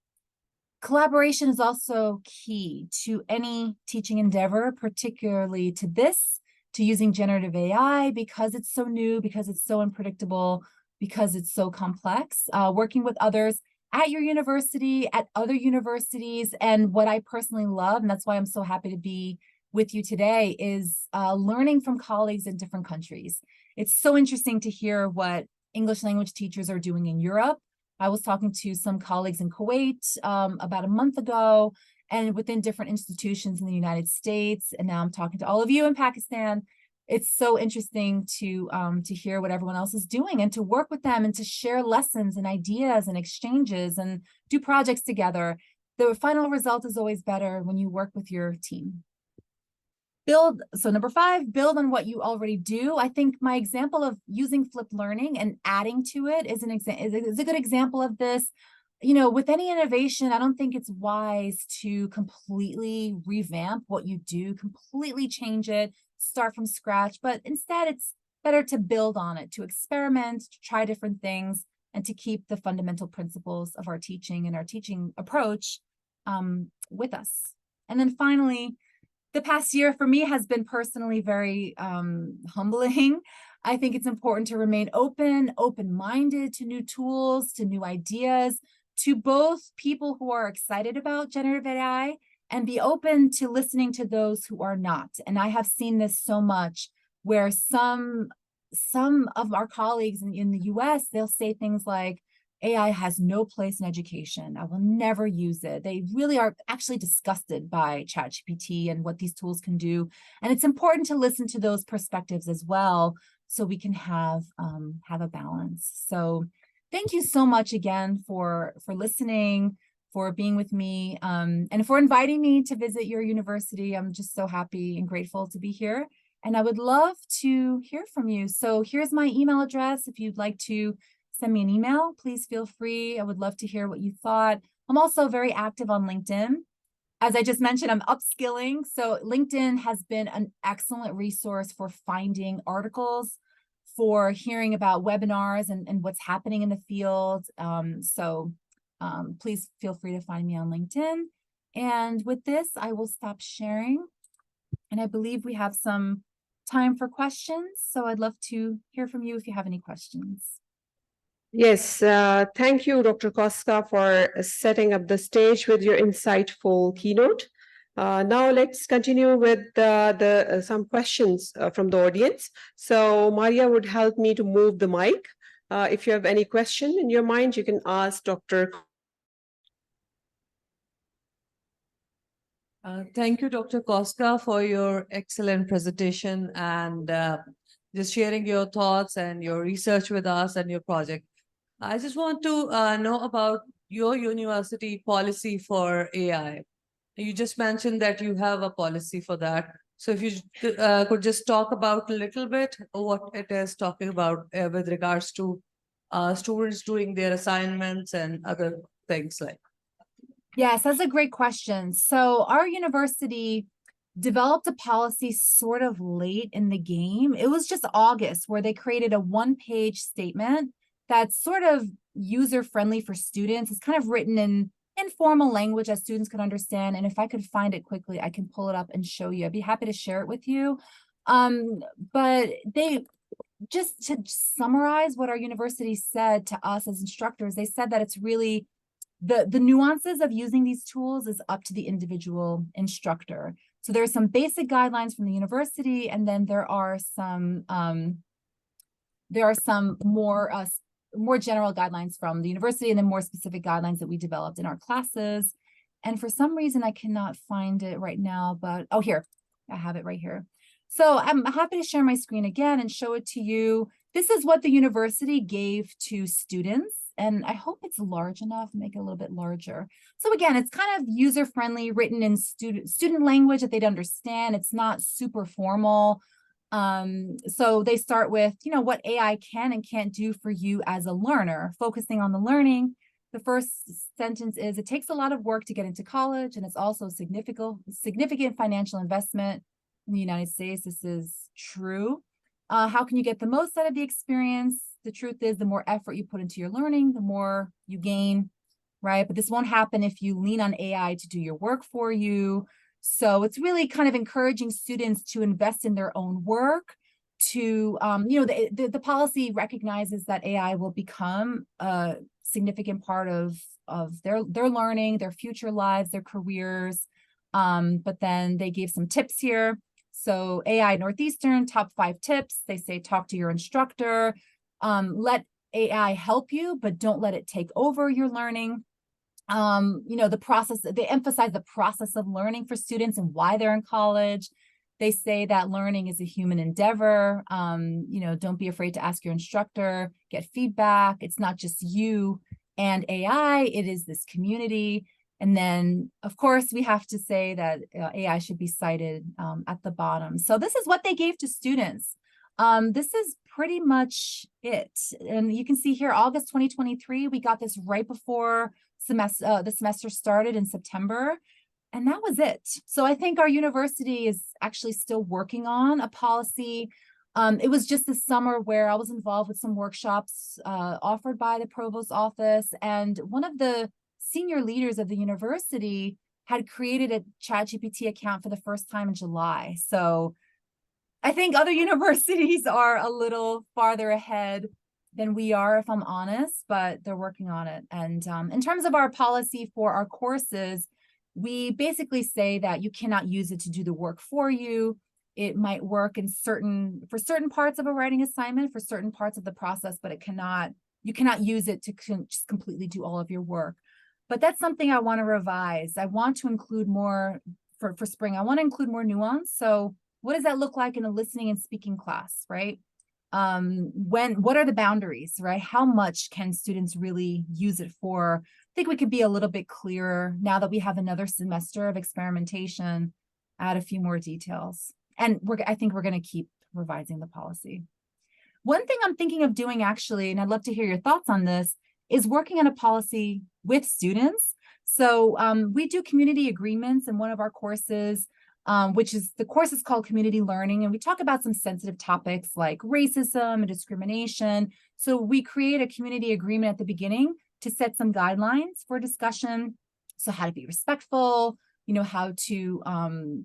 Collaboration is also key to any teaching endeavor, particularly to this, to using generative AI, because it's so new, because it's so unpredictable, because it's so complex. Working with others at your university, at other universities, and what I personally love, and that's why I'm so happy to be with you today, is learning from colleagues in different countries. It's so interesting to hear what English language teachers are doing in Europe. I was talking to some colleagues in Kuwait about a month ago, and within different institutions in the United States, and now I'm talking to all of you in Pakistan. It's so interesting to hear what everyone else is doing and to work with them and to share lessons and ideas and exchanges and do projects together. the final result is always better when you work with your team. So number 5, build on what you already do. I think my example of using flipped learning and adding to it is a good example of this. With any innovation, I don't think it's wise to completely revamp what you do, completely change it, start from scratch, but instead it's better to build on it, to experiment, to try different things, and to keep the fundamental principles of our teaching and our teaching approach with us. And then finally, the past year for me has been personally very humbling. I think it's important to remain open-minded to new tools, to new ideas, to both people who are excited about generative AI and be open to listening to those who are not. And I have seen this so much where some of our colleagues in the US, they'll say things like, AI has no place in education. I will never use it. They really are actually disgusted by ChatGPT and what these tools can do. And it's important to listen to those perspectives as well, so we can have a balance. So thank you so much again for listening, for being with me, and for inviting me to visit your university. I'm just so happy and grateful to be here. And I would love to hear from you. So here's my email address. If you'd like to send me an email, please feel free. I would love to hear what you thought. I'm also very active on LinkedIn. As I just mentioned, I'm upskilling. So LinkedIn has been an excellent resource for finding articles, for hearing about webinars and what's happening in the field. Please feel free to find me on LinkedIn. And with this, I will stop sharing. And I believe we have some time for questions. So I'd love to hear from you if you have any questions. Yes, thank you, Dr. Koska, for setting up the stage with your insightful keynote. Now let's continue with some questions from the audience. So Maria would help me to move the mic. If you have any question in your mind, you can ask Dr. Thank you, Dr. Koska, for your excellent presentation and just sharing your thoughts and your research with us and your project. I just want to know about your university policy for AI. You just mentioned that you have a policy for that. So if you could just talk about a little bit what it is talking about with regards to students doing their assignments and other things like. Yes, that's a great question. So our university developed a policy sort of late in the game. It was just August where they created a one-page statement that's sort of user-friendly for students. It's kind of written in informal language that students can understand. And if I could find it quickly, I can pull it up and show you. I'd be happy to share it with you. But they, just to summarize what our university said to us as instructors, they said that it's really the nuances of using these tools is up to the individual instructor. So there are some basic guidelines from the university, and then there are some more general guidelines from the university, and then more specific guidelines that we developed in our classes. And for some reason, I cannot find it right now, but oh, here, I have it right here. So I'm happy to share my screen again and show it to you. This is what the university gave to students, and I hope it's large enough, make it a little bit larger. So again, it's kind of user-friendly, written in student language that they'd understand. It's not super formal. So they start with, what AI can and can't do for you as a learner, focusing on the learning. The first sentence is, it takes a lot of work to get into college, and it's also significant financial investment. In the United States, this is true. How can you get the most out of the experience? The truth is, the more effort you put into your learning, the more you gain, right? But this won't happen if you lean on AI to do your work for you. So it's really kind of encouraging students to invest in their own work, to, the policy recognizes that AI will become a significant part of their learning, their future lives, their careers. But then they gave some tips here. So AI Northeastern, top 5 tips. They say, talk to your instructor, let AI help you, but don't let it take over your learning. The process, they emphasize the process of learning for students and why they're in college. They say that learning is a human endeavor. Don't be afraid to ask your instructor, get feedback. It's not just you and AI, it is this community. And then, of course, we have to say that AI should be cited at the bottom. So this is what they gave to students. This is pretty much it. And you can see here, August 2023, we got this right before the semester started in September. And that was it. So I think our university is actually still working on a policy. It was just this summer where I was involved with some workshops offered by the provost's office. And one of the senior leaders of the university had created a ChatGPT account for the first time in July. So I think other universities are a little farther ahead than we are, if I'm honest, but they're working on it. And in terms of our policy for our courses, we basically say that you cannot use it to do the work for you. It might work for certain parts of a writing assignment, for certain parts of the process, but you cannot use it to just completely do all of your work. But that's something I want to revise. I want to include more for spring. I want to include more nuance. So what does that look like in a listening and speaking class, right? What are the boundaries, right? How much can students really use it for? I think we could be a little bit clearer now that we have another semester of experimentation, add a few more details. And I think we're going to keep revising the policy. One thing I'm thinking of doing actually, and I'd love to hear your thoughts on this, is working on a policy with students. So we do community agreements in one of our courses, the course is called Community Learning. And we talk about some sensitive topics like racism and discrimination. So we create a community agreement at the beginning to set some guidelines for discussion. So how to be respectful, how to,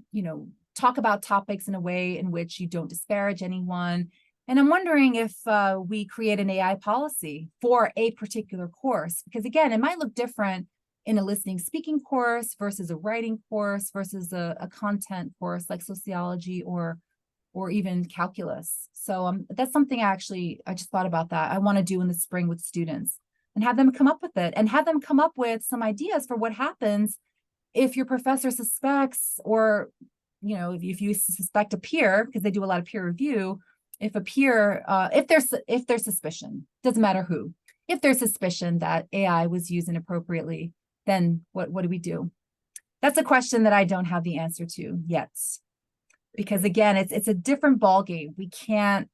talk about topics in a way in which you don't disparage anyone. And I'm wondering if we create an AI policy for a particular course, because again, it might look different in a listening speaking course versus a writing course versus a content course like sociology or even calculus. So that's something I just thought about that. I want to do in the spring with students and have them come up with it and have them come up with some ideas for what happens if your professor suspects, or if you suspect a peer, because they do a lot of peer review, if a peer, if there's suspicion, doesn't matter who, if there's suspicion that AI was used inappropriately, then what do we do? That's a question that I don't have the answer to yet. Because again, it's a different ballgame. We can't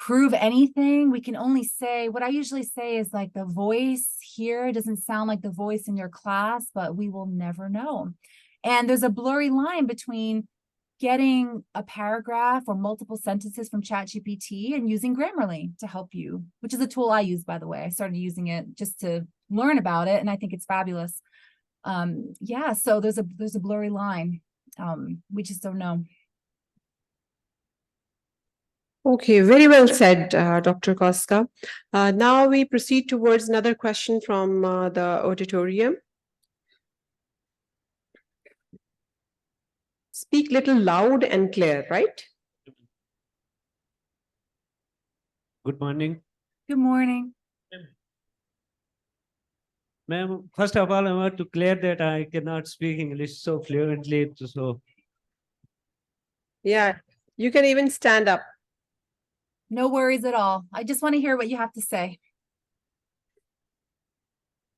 prove anything. We can only say, what I usually say is like, the voice here doesn't sound like the voice in your class, but we will never know. And there's a blurry line between getting a paragraph or multiple sentences from ChatGPT and using Grammarly to help you, which is a tool I use, by the way. I started using it just to learn about it, and I think it's fabulous. Yeah, so there's a blurry line. We just don't know. Okay, very well said, Dr. Koska. Now we proceed towards another question from the auditorium. Speak little loud and clear, right? Good morning. Good morning. Ma'am, first of all, I want to clear that I cannot speak English so fluently. So, Yeah, you can even stand up. No worries at all. I just want to hear what you have to say.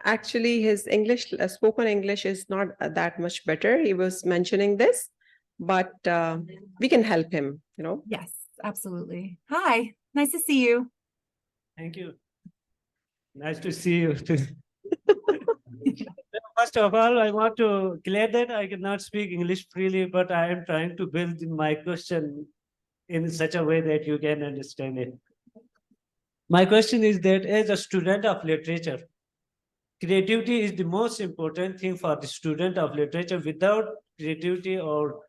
Actually, his English, spoken English is not that much better. He was mentioning this, but we can help him, Yes, absolutely. Hi, nice to see you. thank you. Nice to see you too. First of all, I want to clear that I cannot speak English freely, but I am trying to build my question in such a way that you can understand it. My question is that as a student of literature, creativity is the most important thing for the student of literature. Without creativity, or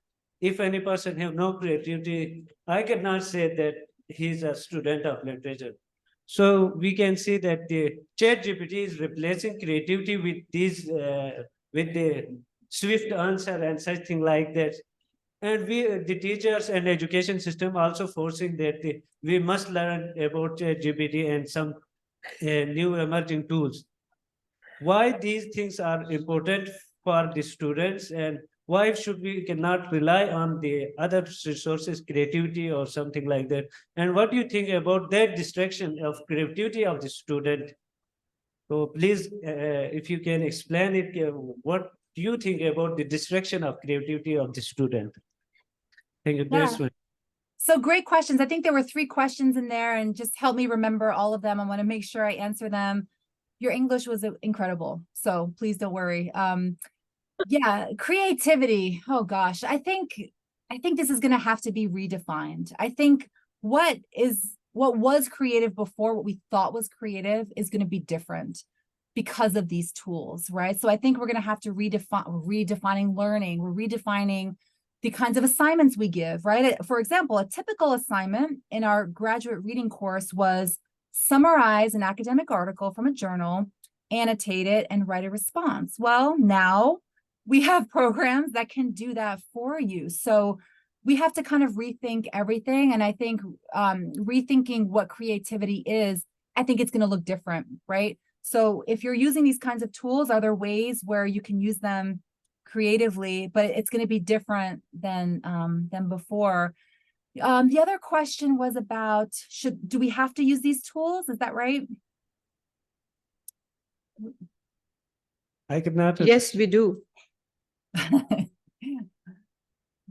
if any person have no creativity, I cannot say that he's a student of literature. So we can see that the ChatGPT is replacing creativity with with the swift answer and such thing like that. And the teachers and education system also forcing that we must learn about ChatGPT and some new emerging tools. Why these things are important for the students, and why should we cannot rely on the other resources, creativity or something like that? And what do you think about that distraction of creativity of the student? So please, if you can explain it, what do you think about the distraction of creativity of the student? Thank you. Yeah. That's one. So great questions. I think there were 3 questions in there, and just help me remember all of them. I want to make sure I answer them. Your English was incredible, so please don't worry. Yeah, creativity. Oh gosh, I think this is going to have to be redefined. I think what was creative before, what we thought was creative, is going to be different because of these tools, right? So I think we're going to have to redefining learning. We're redefining the kinds of assignments we give, right? For example, a typical assignment in our graduate reading course was summarize an academic article from a journal, annotate it, and write a response. Well, now we have programs that can do that for you. So we have to kind of rethink everything. And I think rethinking what creativity is, I think it's going to look different, right? So if you're using these kinds of tools, are there ways where you can use them creatively, but it's going to be different than before? The other question was about, do we have to use these tools? Is that right? I could not. Yes, we do.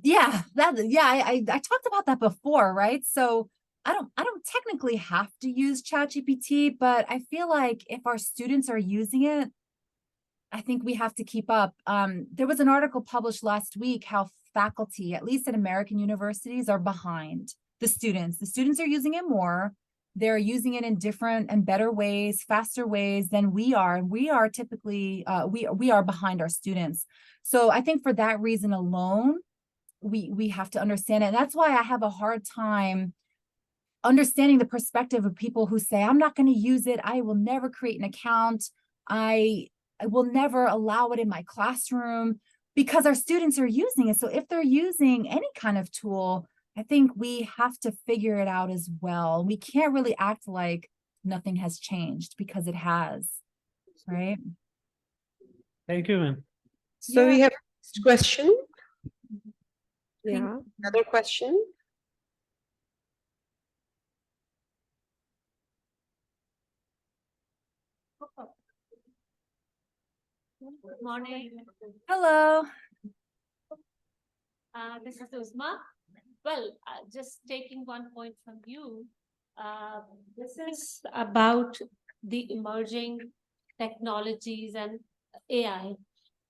Yeah, I talked about that before, right? So I don't technically have to use ChatGPT, but I feel like if our students are using it, I think we have to keep up. There was an article published last week how faculty, at least at American universities, are behind the students. The students are using it more. They're using it in different and better ways, faster ways than we are. And we are typically, we are behind our students. So I think for that reason alone, we have to understand it. And that's why I have a hard time understanding the perspective of people who say, I'm not going to use it. I will never create an account. I will never allow it in my classroom, because our students are using it. So if they're using any kind of tool, I think we have to figure it out as well. We can't really act like nothing has changed, because it has, right? Thank you, ma'am. So we Yeah. have next question. Thank Yeah, another question. Good morning. Hello. This is Uzma. Well, just taking one point from you, this is about the emerging technologies and AI.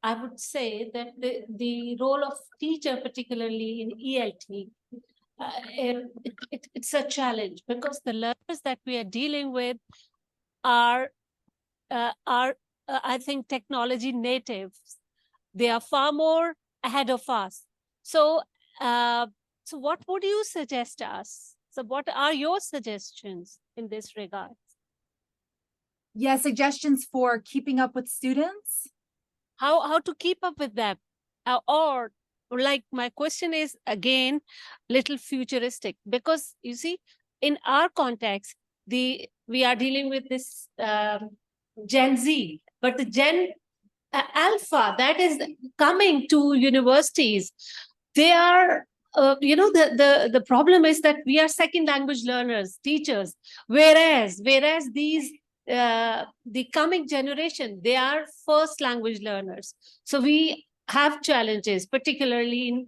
I would say that the role of teacher, particularly in ELT, it's a challenge, because the learners that we are dealing with are I think, technology natives. They are far more ahead of us. So, so what would you suggest us? So, what are your suggestions in this regard? Yeah, suggestions for keeping up with students? How to keep up with them? Or like, my question is again little futuristic, because you see, in our context, we are dealing with this Gen Z, but the Gen Alpha that is coming to universities, they are, the problem is that we are second language learners, teachers, whereas these the coming generation, they are first language learners. So we have challenges, particularly in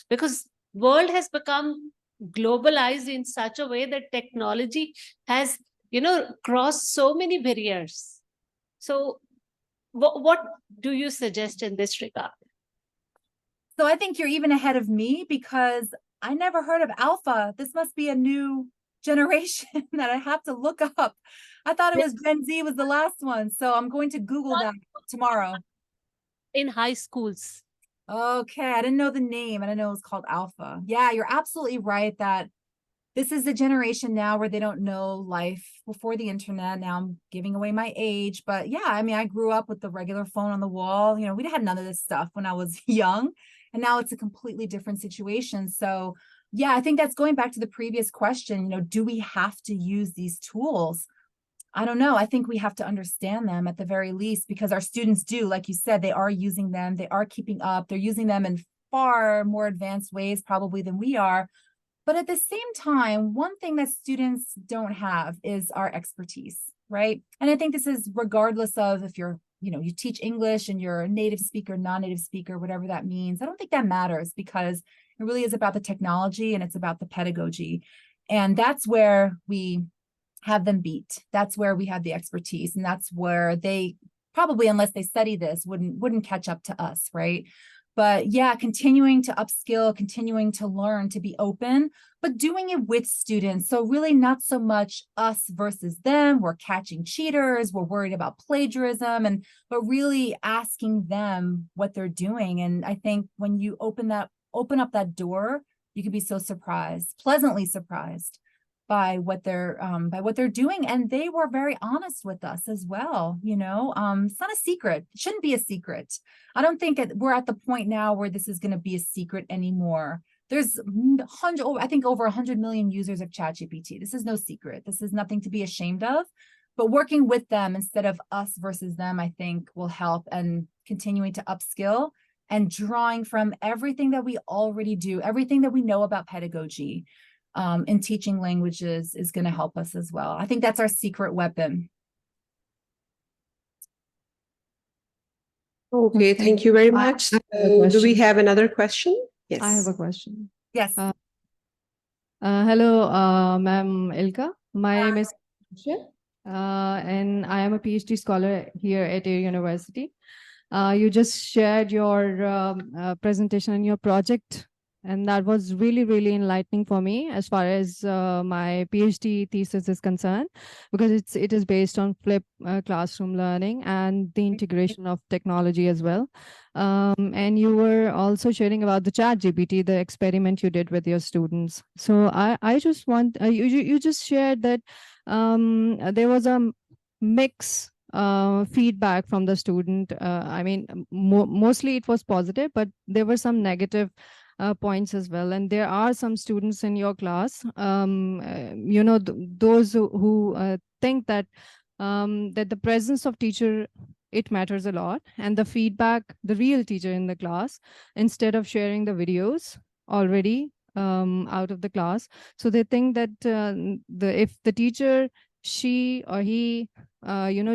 because world has become globalized in such a way that technology has, crossed so many barriers. So what do you suggest in this regard? So I think you're even ahead of me, because I never heard of Alpha. This must be a new generation that I have to look up. I thought it was Gen Z was the last one. So I'm going to Google that tomorrow. In high schools. Okay, I didn't know the name. I didn't know it was called Alpha. Yeah, you're absolutely right that this is the generation now where they don't know life before the internet. Now I'm giving away my age, but yeah, I mean, I grew up with the regular phone on the wall. You know, we had none of this stuff when I was young, and now it's a completely different situation. So yeah, I think that's going back to the previous question, do we have to use these tools? I don't know. I think we have to understand them at the very least, because our students do, like you said, they are using them. They are keeping up. They're using them in far more advanced ways probably than we are. But at the same time, one thing that students don't have is our expertise, right? And I think this is regardless of if you're you teach English and you're a native speaker, non-native speaker, whatever that means. I don't think that matters, because it really is about the technology and it's about the pedagogy. And that's where we have them beat. That's where we have the expertise. And that's where they probably, unless they study this, wouldn't catch up to us, right? But yeah, continuing to upskill, continuing to learn, to be open, but doing it with students. So really not so much us versus them. We're catching cheaters. We're worried about plagiarism, but really asking them what they're doing. And I think when you open up that door, you can be so surprised, pleasantly surprised by what they're doing. And they were very honest with us as well. It's not a secret. It shouldn't be a secret. I don't think we're at the point now where this is going to be a secret anymore. There's I think over 100 million users of ChatGPT. This is no secret. This is nothing to be ashamed of, but working with them instead of us versus them, I think will help, and continuing to upskill and drawing from everything that we already do, everything that we know about pedagogy. In teaching languages is going to help us as well. I think that's our secret weapon. Okay, thank you very much. I have a Do we question. have another question? Yes. I have a question. Yes. Hello, Ma'am Ilka. My name is Akshay, and I am a PhD scholar here at Air University. You just shared your presentation and your project, and that was really, really enlightening for me as far as my PhD thesis is concerned, because it is based on flipped classroom learning and the integration of technology as well. And you were also sharing about the ChatGPT, the experiment you did with your students. So I just want, you just shared that there was a mix feedback from the student. I mean, mostly it was positive, but there were some negative points as well. And there are some students in your class, those who think that that the presence of teacher, it matters a lot, and the feedback, the real teacher in the class, instead of sharing the videos already out of the class. So they think that if the teacher, she or he,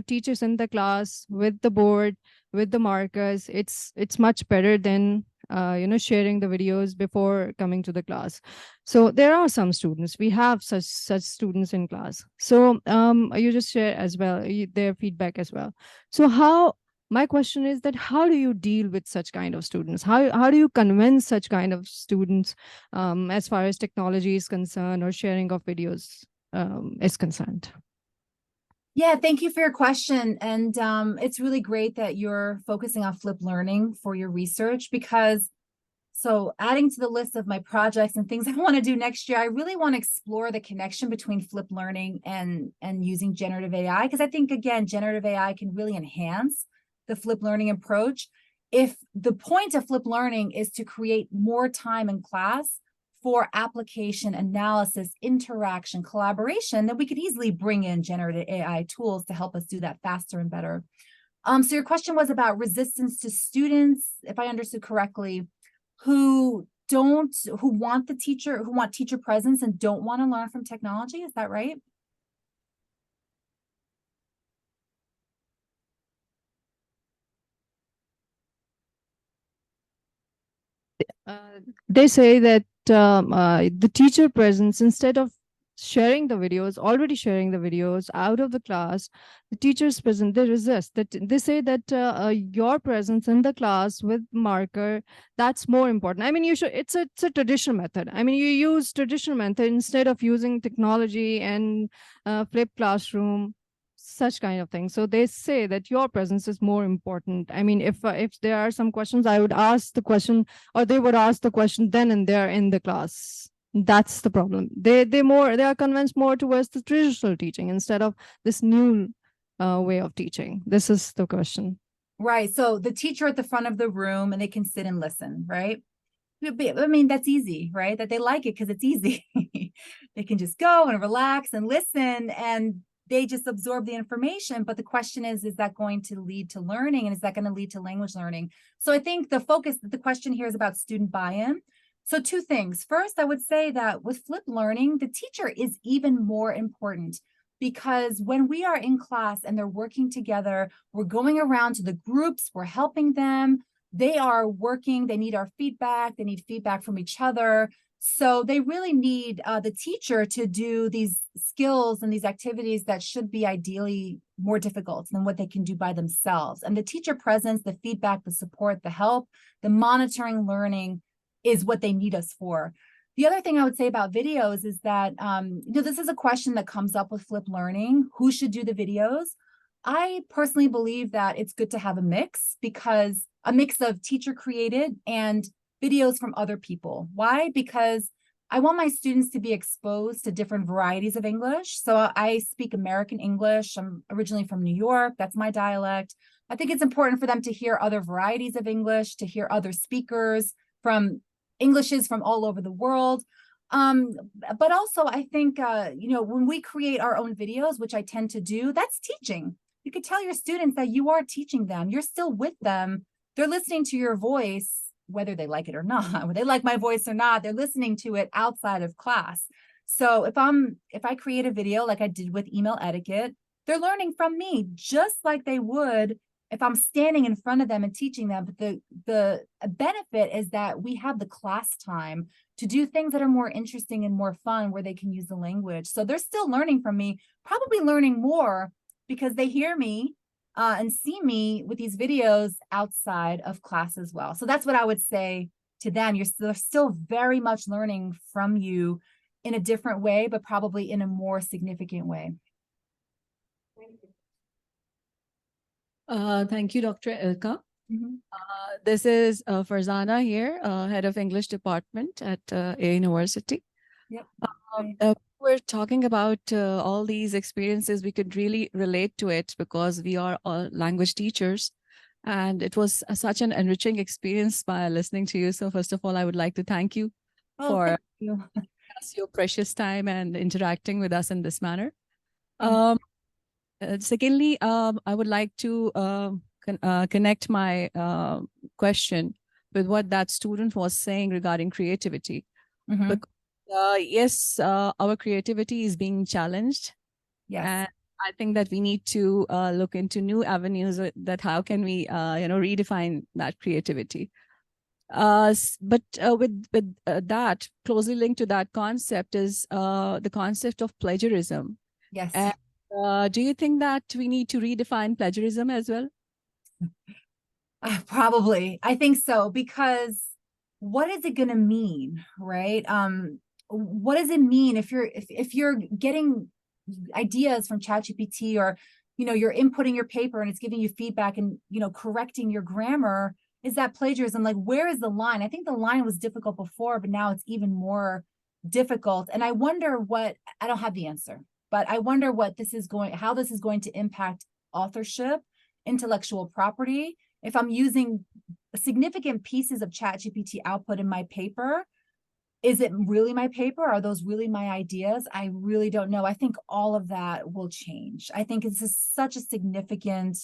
teaches in the class with the board, with the markers, it's much better than sharing the videos before coming to the class. So there are some students, we have such students in class. So you just share as well their feedback as well. So my question is that how do you deal with such kind of students? How do you convince such kind of students as far as technology is concerned or sharing of videos is concerned? Yeah, thank you for your question. And it's really great that you're focusing on flipped learning for your research, because so adding to the list of my projects and things I want to do next year, I really want to explore the connection between flipped learning and using generative AI, because I think, again, generative AI can really enhance the flipped learning approach. If the point of flipped learning is to create more time in class for application, analysis, interaction, collaboration, then we could easily bring in generative AI tools to help us do that faster and better. So your question was about resistance to students, if I understood correctly, who want teacher presence and don't want to learn from technology. Is that right? They say that the teacher presence, instead of already sharing the videos out of the class, the teachers present, they resist that. They say that your presence in the class with marker, that's more important. I mean, it's a traditional method. I mean, you use traditional method instead of using technology and flipped classroom, such kind of thing. So they say that your presence is more important. I mean, if there are some questions, I would ask the question, or they would ask the question then and there in the class. That's the problem. They are convinced more towards the traditional teaching instead of this new way of teaching. This is the question. Right. So the teacher at the front of the room, and they can sit and listen, right? I mean, that's easy, right? That they like it because it's easy. They can just go and relax and listen, and they just absorb the information. But the question is that going to lead to learning? And is that going to lead to language learning? So I think the question here is about student buy-in. So two things. First, I would say that with flipped learning, the teacher is even more important. because when we are in class and they're working together, we're going around to the groups, we're helping them. They are working, they need our feedback, they need feedback from each other. So they really need the teacher to do these skills and these activities that should be ideally more difficult than what they can do by themselves. And the teacher presence, the feedback, the support, the help, the monitoring, learning is what they need us for. The other thing I would say about videos is that, this is a question that comes up with flipped learning. Who should do the videos? I personally believe that it's good to have a mix, because a mix of teacher created and videos from other people. Why? Because I want my students to be exposed to different varieties of English. So I speak American English. I'm originally from New York. That's my dialect. I think it's important for them to hear other varieties of English, to hear other speakers from Englishes from all over the world. But also I think, when we create our own videos, which I tend to do, that's teaching. You could tell your students that you are teaching them. You're still with them. They're listening to your voice, whether they like it or not, whether they like my voice or not, they're listening to it outside of class. So if I create a video like I did with email etiquette, they're learning from me just like they would if I'm standing in front of them and teaching them. But the benefit is that we have the class time to do things that are more interesting and more fun, where they can use the language. So they're still learning from me, probably learning more because they hear me and see me with these videos outside of class as well. So that's what I would say to them. They're still very much learning from you in a different way, but probably in a more significant way. Thank you, Dr. Ilka. Mm-hmm. This is Farzana here, head of English department at A University. Yep. We're talking about all these experiences. We could really relate to it because we are all language teachers. And it was such an enriching experience by listening to you. So first of all, I would like to thank you for Thank you. your precious time and interacting with us in this manner. Thank Secondly, I would like to connect my question with what that student was saying regarding creativity. Mhm. Yes, our creativity is being challenged. Yes. And I think that we need to look into new avenues that how can we, redefine that creativity. But with that, closely linked to that concept is the concept of plagiarism. Yes. And do you think that we need to redefine plagiarism as well? Probably. I think so, because what is it going to mean, right? What does it mean if you're getting ideas from ChatGPT, or you're inputting your paper and it's giving you feedback and correcting your grammar? Is that plagiarism? Like, where is the line? I think the line was difficult before, but now it's even more difficult. And I wonder I don't have the answer, but I wonder how this is going to impact authorship, intellectual property. If I'm using significant pieces of ChatGPT output in my paper, is it really my paper? Are those really my ideas? I really don't know. I think all of that will change. I think it's such a significant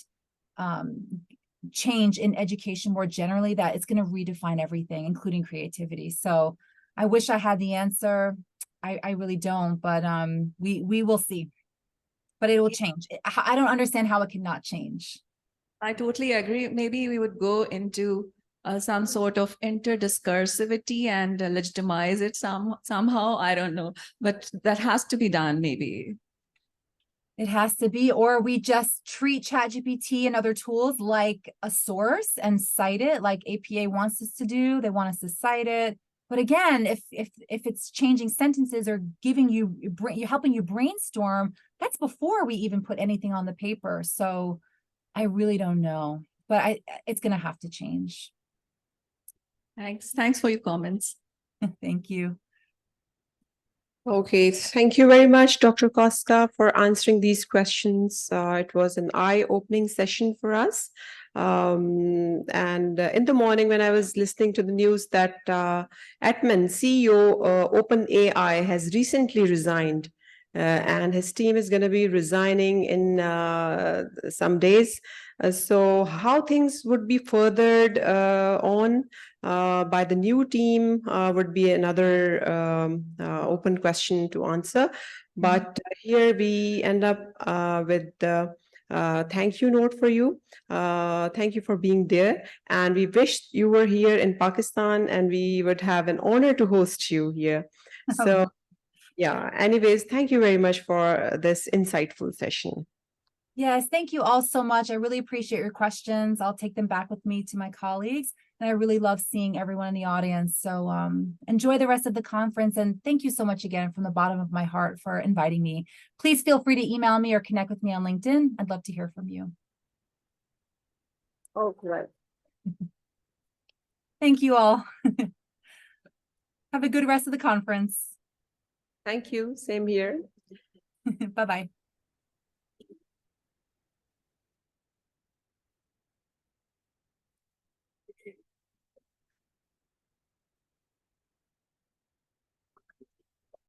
change in education more generally that it's going to redefine everything, including creativity. So I wish I had the answer. I really don't, but we will see. But it will change. I don't understand how it cannot change. I totally agree. Maybe we would go into some sort of interdiscursivity and legitimize it somehow. I don't know, but that has to be done maybe. It has to be, or we just treat ChatGPT and other tools like a source and cite it like APA wants us to do. They want us to cite it. But again, if it's changing sentences or giving you helping you brainstorm, that's before we even put anything on the paper. So I really don't know, but it's going to have to change. Thanks for your comments. Thank you. Okay, thank you very much, Dr. Costa, for answering these questions. It was an eye-opening session for us. And in the morning, when I was listening to the news that Atman, CEO OpenAI, has recently resigned, and his team is going to be resigning in some days. So how things would be furthered on by the new team would be another open question to answer. But here we end up with the thank you note for you. Thank you for being there. And we wish you were here in Pakistan and we would have an honor to host you here. So, yeah, anyways, thank you very much for this insightful session. Yes, thank you all so much. I really appreciate your questions. I'll take them back with me to my colleagues. And I really love seeing everyone in the audience. So enjoy the rest of the conference. And thank you so much again from the bottom of my heart for inviting me. Please feel free to email me or connect with me on LinkedIn. I'd love to hear from you. Oh, great. Thank you all. Have a good rest of the conference. Thank you. Same here. Bye-bye.